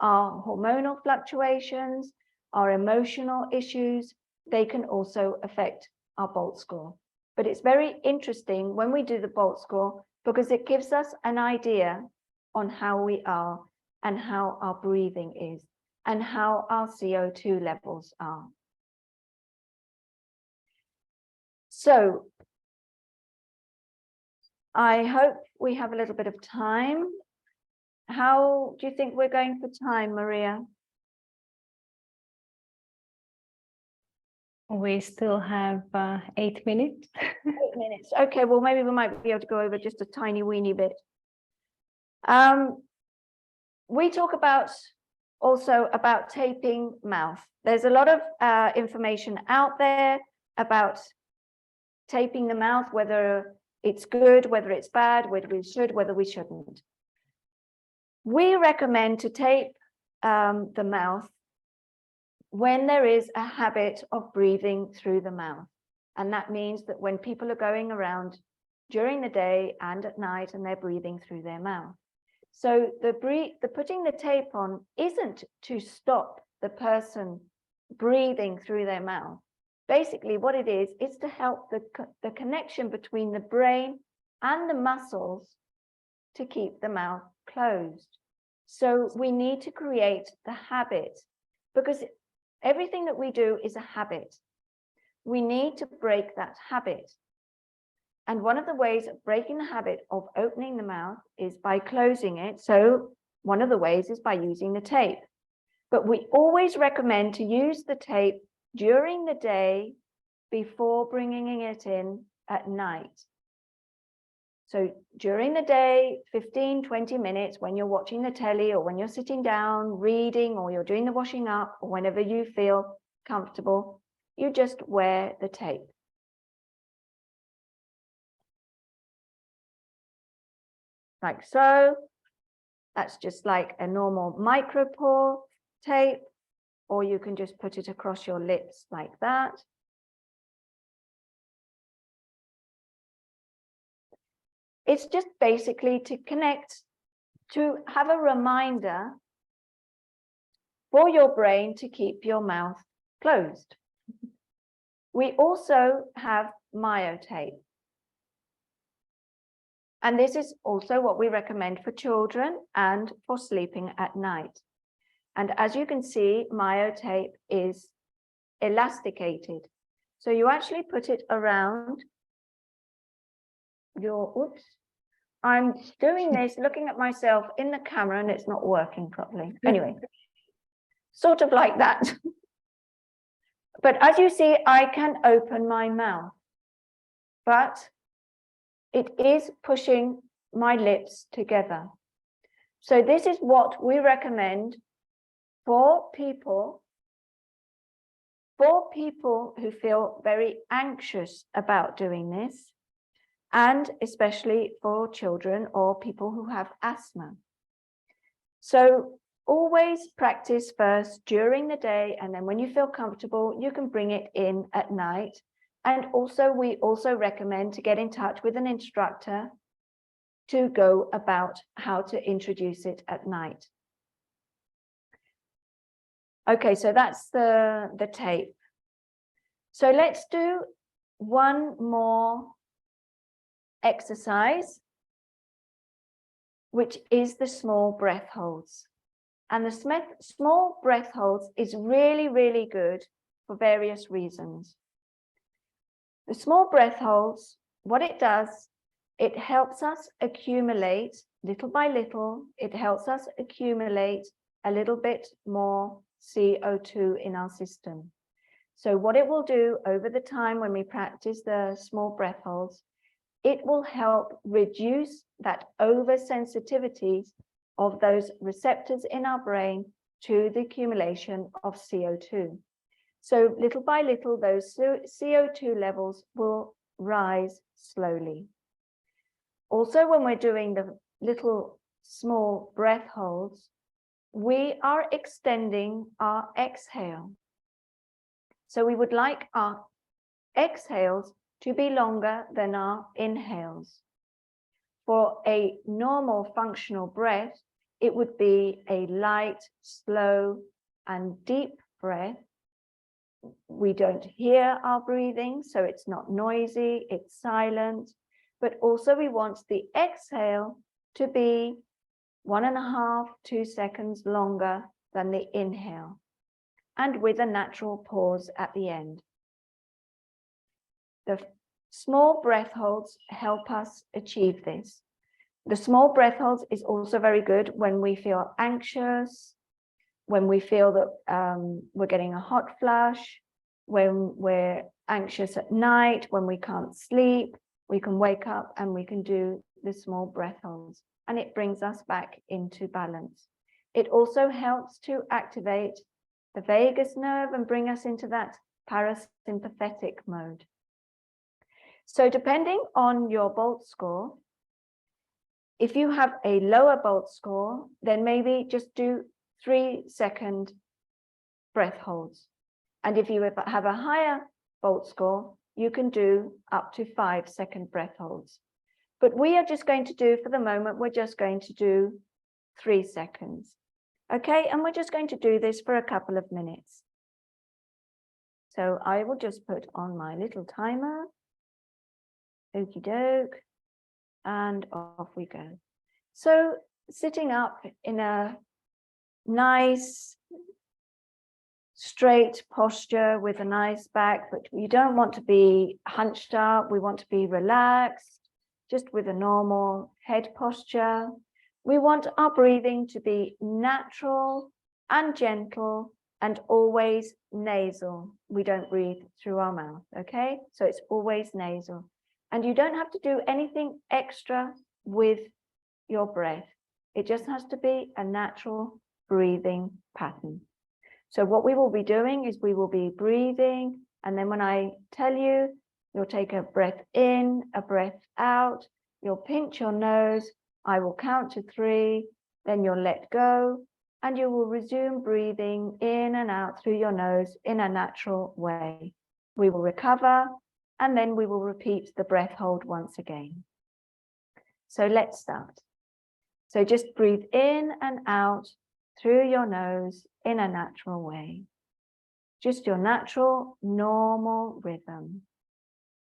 our hormonal fluctuations, our emotional issues. They can also affect our BOLT score. But it's very interesting when we do the BOLT score because it gives us an idea on how we are and how our breathing is and how our CO2 levels are. So I hope we have a little bit of time. How do you think we're going for time, Maria? We still have 8 minutes. 8 minutes. Okay, well, maybe we might be able to go over just a tiny weeny bit. We talk also about taping mouth. There's a lot of information out there about taping the mouth, whether it's good, whether it's bad, whether we should, whether we shouldn't. We recommend to tape the mouth when there is a habit of breathing through the mouth. And that means that when people are going around during the day and at night and they're breathing through their mouth. So the putting the tape on isn't to stop the person breathing through their mouth. Basically what it is to help the connection between the brain and the muscles to keep the mouth closed. So we need to create the habit because everything that we do is a habit. We need to break that habit. And one of the ways of breaking the habit of opening the mouth is by closing it. So one of the ways is by using the tape. But we always recommend to use the tape during the day before bringing it in at night. So during the day, 15, 20 minutes when you're watching the telly or when you're sitting down reading or you're doing the washing up or whenever you feel comfortable, you just wear the tape. Like so. That's just like a normal micropore tape, or you can just put it across your lips like that. It's just basically to connect, to have a reminder for your brain to keep your mouth closed. We also have myotape. And this is also what we recommend for children and for sleeping at night. And as you can see, myotape is elasticated. So you actually put it around your, oops, I'm doing this, looking at myself in the camera and it's not working properly. Anyway, sort of like that. But as you see, I can open my mouth, but it is pushing my lips together. So this is what we recommend for people who feel very anxious about doing this, and especially for children or people who have asthma. So always practice first during the day, and then when you feel comfortable, you can bring it in at night. And also, we also recommend to get in touch with an instructor to go about how to introduce it at night. Okay, so that's the tape. So let's do one more exercise, which is the small breath holds. And the small breath holds is really, really good for various reasons. The small breath holds, what it does, it helps us accumulate little by little, it helps us accumulate a little bit more CO2 in our system. So what it will do over the time when we practice the small breath holds, it will help reduce that oversensitivity of those receptors in our brain to the accumulation of CO2. So little by little, those CO2 levels will rise slowly. Also, when we're doing the little small breath holds, we are extending our exhale. So we would like our exhales to be longer than our inhales. For a normal functional breath, it would be a light, slow, and deep breath. We don't hear our breathing, so it's not noisy, it's silent. But also we want the exhale to be 1.5 to 2 seconds longer than the inhale, and with a natural pause at the end. The small breath holds help us achieve this. The small breath holds is also very good when we feel anxious, when we feel that we're getting a hot flush, when we're anxious at night, when we can't sleep, we can wake up and we can do the small breath holds, and it brings us back into balance. It also helps to activate the vagus nerve and bring us into that parasympathetic mode. So depending on your BOLT score, if you have a lower BOLT score, then maybe just do 3-second breath holds. And if you have a higher BOLT score, you can do up to 5-second breath holds. But we are just going to do, for the moment, we're just going to do 3 seconds. Okay, and we're just going to do this for a couple of minutes. So I will just put on my little timer. Okie doke. And off we go. So sitting up in a nice straight posture with a nice back, but you don't want to be hunched up. We want to be relaxed, just with a normal head posture. We want our breathing to be natural and gentle and always nasal. We don't breathe through our mouth, okay? So it's always nasal. And you don't have to do anything extra with your breath. It just has to be a natural breathing pattern. So what we will be doing is we will be breathing, and then when I tell you, you'll take a breath in, a breath out, you'll pinch your nose, I will count to 3, then you'll let go, and you will resume breathing in and out through your nose in a natural way. We will recover, and then we will repeat the breath hold once again. So let's start. So just breathe in and out through your nose in a natural way. Just your natural, normal rhythm.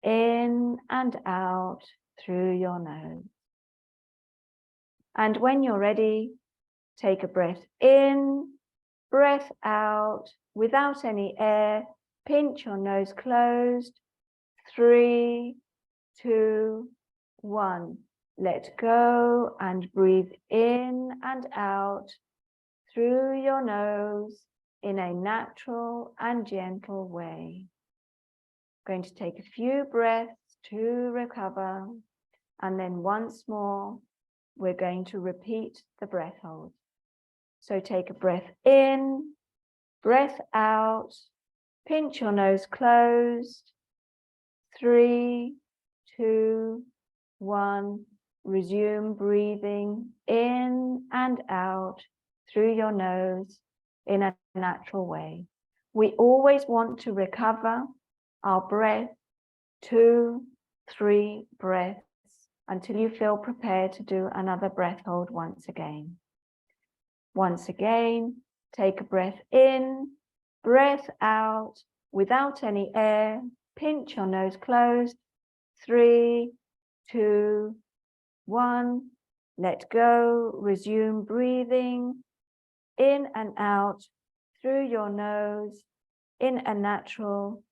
In and out through your nose. And when you're ready, take a breath in, breath out, without any air, pinch your nose closed. 3, 2, 1. Let go and breathe in and out through your nose in a natural and gentle way. Going to take a few breaths to recover, and then once more we're going to repeat the breath hold. So take a breath in, breath out, pinch your nose closed. 3, 2, 1. Resume breathing in and out through your nose in a natural way. We always want to recover our breath 2, 3 breaths until you feel prepared to do another breath hold once again. Once again, take a breath in, breath out without any air, pinch your nose closed. 3, 2, 1. Let go, resume breathing in and out through your nose in a natural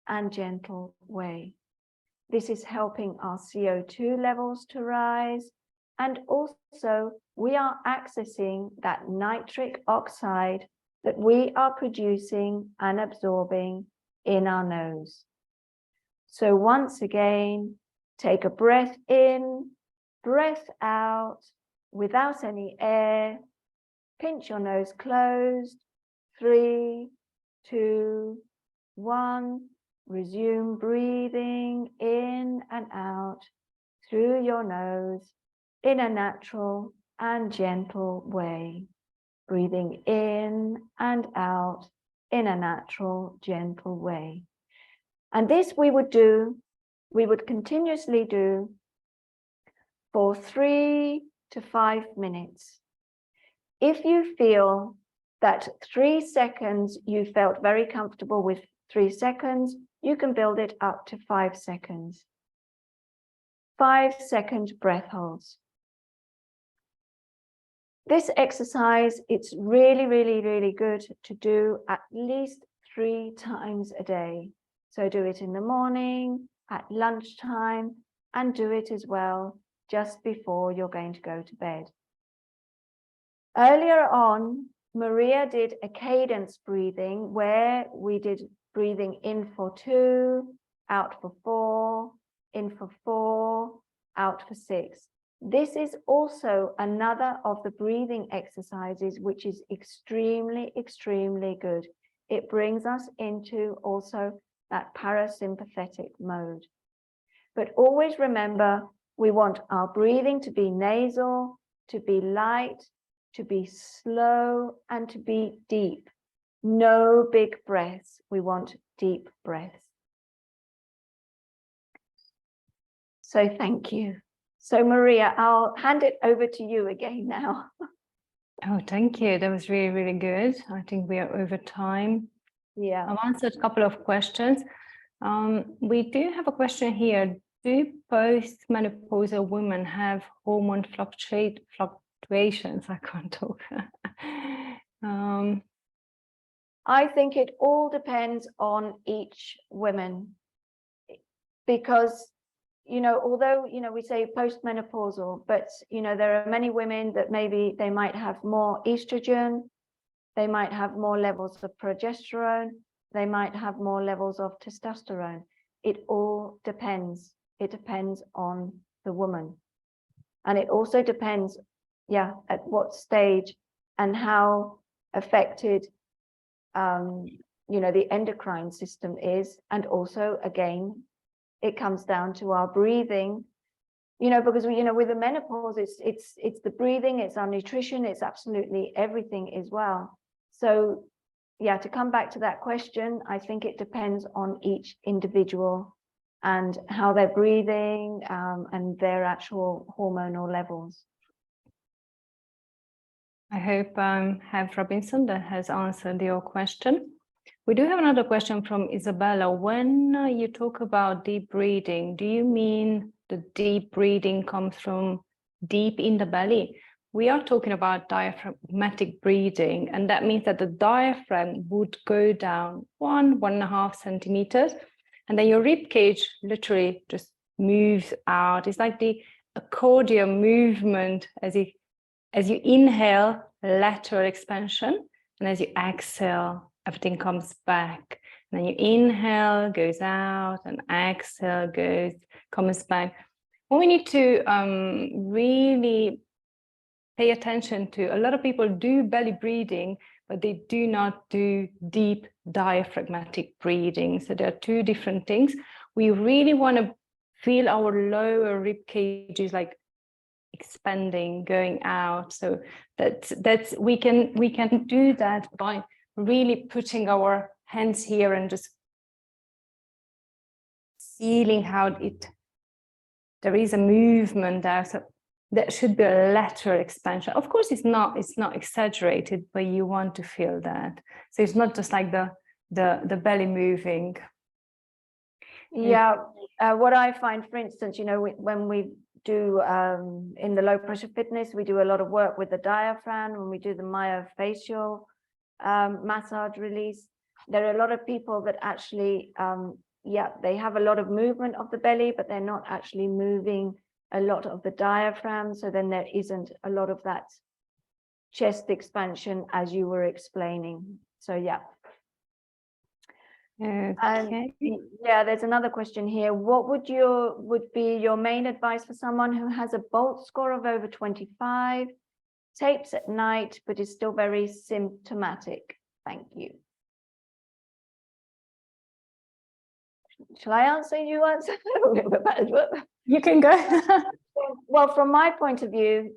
and gentle way. This is helping our CO2 levels to rise, and also we are accessing that nitric oxide that we are producing and absorbing in our nose. So once again, take a breath in, breath out without any air, pinch your nose closed. 3, 2, 1. Resume breathing in and out through your nose in a natural and gentle way. Breathing in and out in a natural, gentle way. And this we would continuously do for 3 to 5 minutes. If you feel that 3 seconds you felt very comfortable with 3 seconds, you can build it up to 5 seconds. 5-second breath holds. This exercise, it's really, really, really good to do at least 3 times a day. So do it in the morning, at lunchtime, and do it as well just before you're going to go to bed. Earlier on, Maria did a cadence breathing where we did breathing in for 2, out for 4, in for 4, out for 6. This is also another of the breathing exercises which is extremely, extremely good. It brings us into also that parasympathetic mode. But always remember, we want our breathing to be nasal, to be light, to be slow, and to be deep. No big breaths. We want deep breaths. So thank you. So Maria, I'll hand it over to you again now. Oh, thank you. That was really, really good. I think we are over time. Yeah. I've answered a couple of questions. We do have a question here. Do post-menopausal women have hormone fluctuations? I can't talk. I think it all depends on each woman, because, although, we say post-menopausal, but, there are many women that maybe they might have more estrogen, they might have more levels of progesterone, they might have more levels of testosterone. It all depends. It depends on the woman. And it also depends, at what stage and how affected the endocrine system is. And also, again, it comes down to our breathing, because with the menopause, it's the breathing, it's our nutrition, it's absolutely everything as well. So to come back to that question, I think it depends on each individual and how they're breathing and their actual hormonal levels. I hope have Robinson that has answered your question. We do have another question from Isabella. When you talk about deep breathing, do you mean the deep breathing comes from deep in the belly, we are talking about diaphragmatic breathing, and that means that the diaphragm would go down 1.5 centimeters, and then your rib cage literally just moves out. It's like the accordion movement as you inhale, lateral expansion, and as you exhale, everything comes back. And then you inhale, goes out, and exhale, comes back. What we need to really pay attention to, a lot of people do belly breathing, but they do not do deep diaphragmatic breathing. So there are two different things. We really want to feel our lower rib cages like expanding, going out. So that's we can do that by really putting our hands here and just feeling how there is a movement there. So that should be a lateral expansion. Of course, it's not exaggerated, but you want to feel that. So it's not just like the belly moving. Yeah, what I find, for instance, when we do in the low pressure fitness, we do a lot of work with the diaphragm. When we do the myofascial massage release, there are a lot of people that actually, they have a lot of movement of the belly, but they're not actually moving a lot of the diaphragm. So then there isn't a lot of that chest expansion as you were explaining. So yeah. Okay. Yeah, there's another question here. What would be your main advice for someone who has a BOLT score of over 25, tapes at night, but is still very symptomatic? Thank you. Shall I answer? You answer? You can go. Well, from my point of view,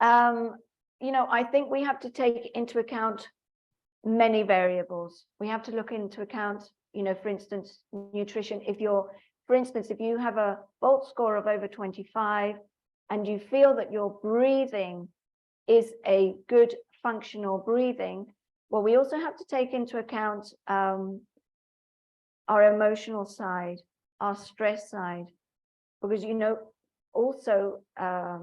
I think we have to take into account many variables. We have to look into account, for instance, nutrition. If you have a BOLT score of over 25 and you feel that your breathing is a good functional breathing, well, we also have to take into account our emotional side, our stress side, because, also, are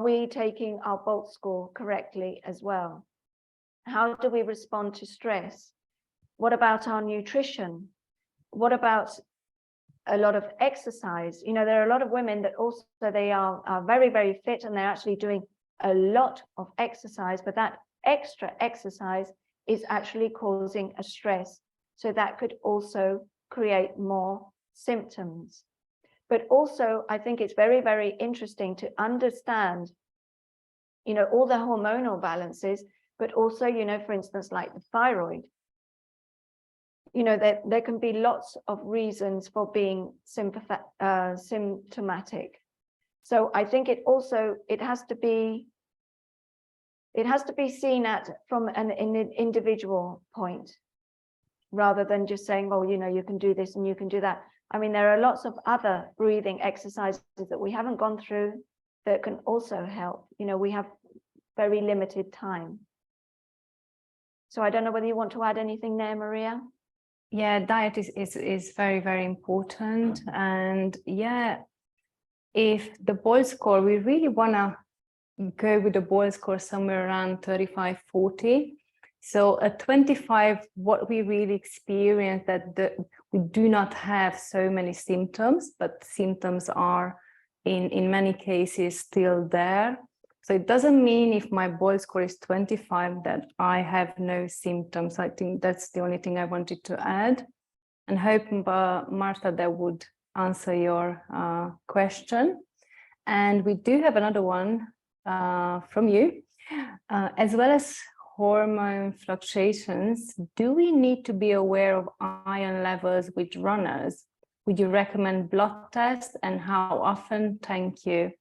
we taking our BOLT score correctly as well? How do we respond to stress? What about our nutrition? What about a lot of exercise? There are a lot of women that also, they are very, very fit and they're actually doing a lot of exercise, but that extra exercise is actually causing a stress. So that could also create more symptoms. But also, I think it's very, very interesting to understand, all the hormonal balances, but also, for instance, like the thyroid, there can be lots of reasons for being symptomatic. So I think it has to be seen from an individual point, rather than just saying, well, you can do this and you can do that. I mean, there are lots of other breathing exercises that we haven't gone through that can also help. We have very limited time. So I don't know whether you want to add anything there, Maria. Yeah, diet is very, very important. And yeah, if the BOLT score, we really want to go with the BOLT score somewhere around 35, 40. So at 25, what we really experience that we do not have so many symptoms, but symptoms are in many cases still there. So it doesn't mean if my BOLT score is 25 that I have no symptoms. I think that's the only thing I wanted to add. And hope, Martha, that would answer your question. And we do have another one from you. As well as hormone fluctuations, do we need to be aware of iron levels with runners? Would you recommend blood tests, and how often? Thank you.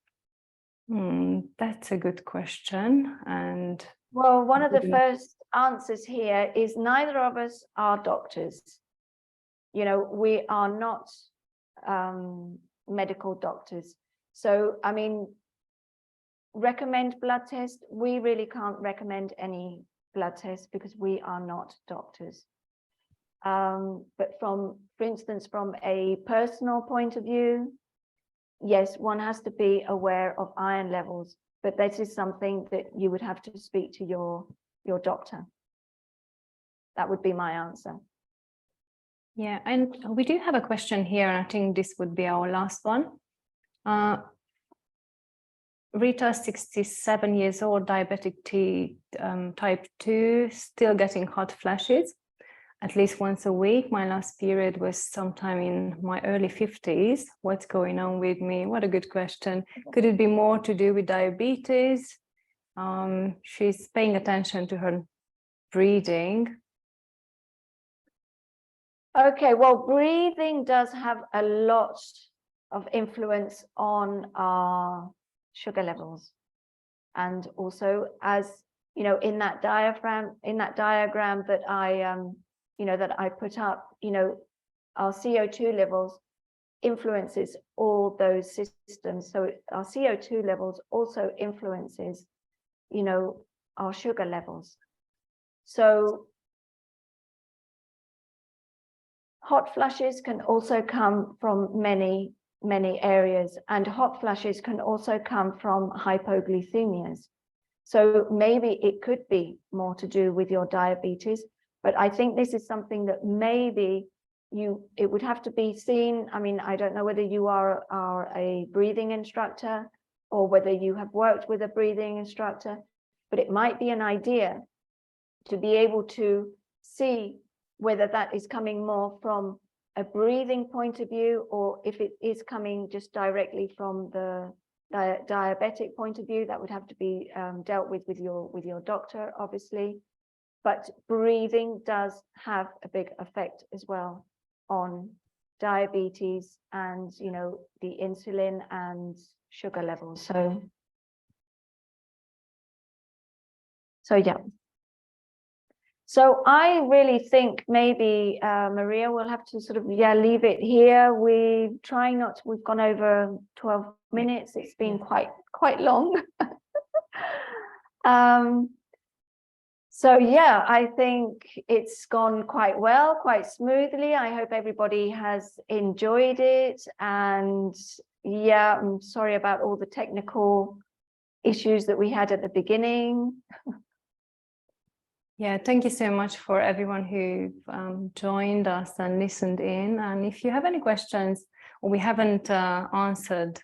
That's a good question. And well, one of the first answers here is neither of us are doctors. We are not medical doctors. So, I mean, recommend blood test. We really can't recommend any blood tests because we are not doctors. But for instance, from a personal point of view, yes, one has to be aware of iron levels, but this is something that you would have to speak to your doctor. That would be my answer. Yeah, and we do have a question here, and I think this would be our last one. Rita, 67 years old, diabetic type 2, still getting hot flashes at least once a week. My last period was sometime in my early 50s. What's going on with me? What a good question. Could it be more to do with diabetes? She's paying attention to her breathing. Okay, well, breathing does have a lot of influence on our sugar levels. And also, as you know, in that diagram that I put up, our CO2 levels influences all those systems. So our CO2 levels also influences, our sugar levels. So hot flashes can also come from many areas, and hot flashes can also come from hypoglycemias. So maybe it could be more to do with your diabetes, but I think this is something that maybe it would have to be seen. I mean, I don't know whether you are a breathing instructor or whether you have worked with a breathing instructor, but it might be an idea to be able to see whether that is coming more from a breathing point of view, or if it is coming just directly from the diabetic point of view. That would have to be dealt with your doctor, obviously. But breathing does have a big effect as well on diabetes and, the insulin and sugar levels. So yeah. So I really think maybe Maria will have to sort of leave it here. We've gone over 12 minutes. It's been quite long. So yeah, I think it's gone quite well, quite smoothly. I hope everybody has enjoyed it. And yeah, I'm sorry about all the technical issues that we had at the beginning. Yeah, thank you so much for everyone who joined us and listened in. And if you have any questions, or we haven't answered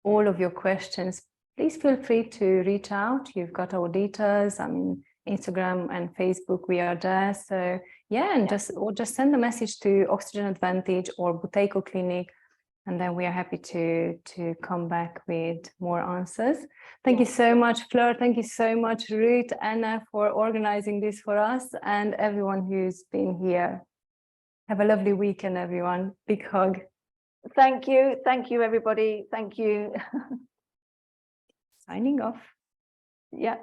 all of your questions, please feel free to reach out. You've got our details. I mean, Instagram and Facebook, we are there. So yeah, and just send a message to Oxygen Advantage or Buteco Clinic, and then we are happy to come back with more answers. Thank you so much, Fleur. Thank you so much, Ruth, Anna, for organizing this for us, and everyone who's been here. Have a lovely weekend, everyone. Big hug. Thank you, everybody. Thank you. Signing off. Yeah.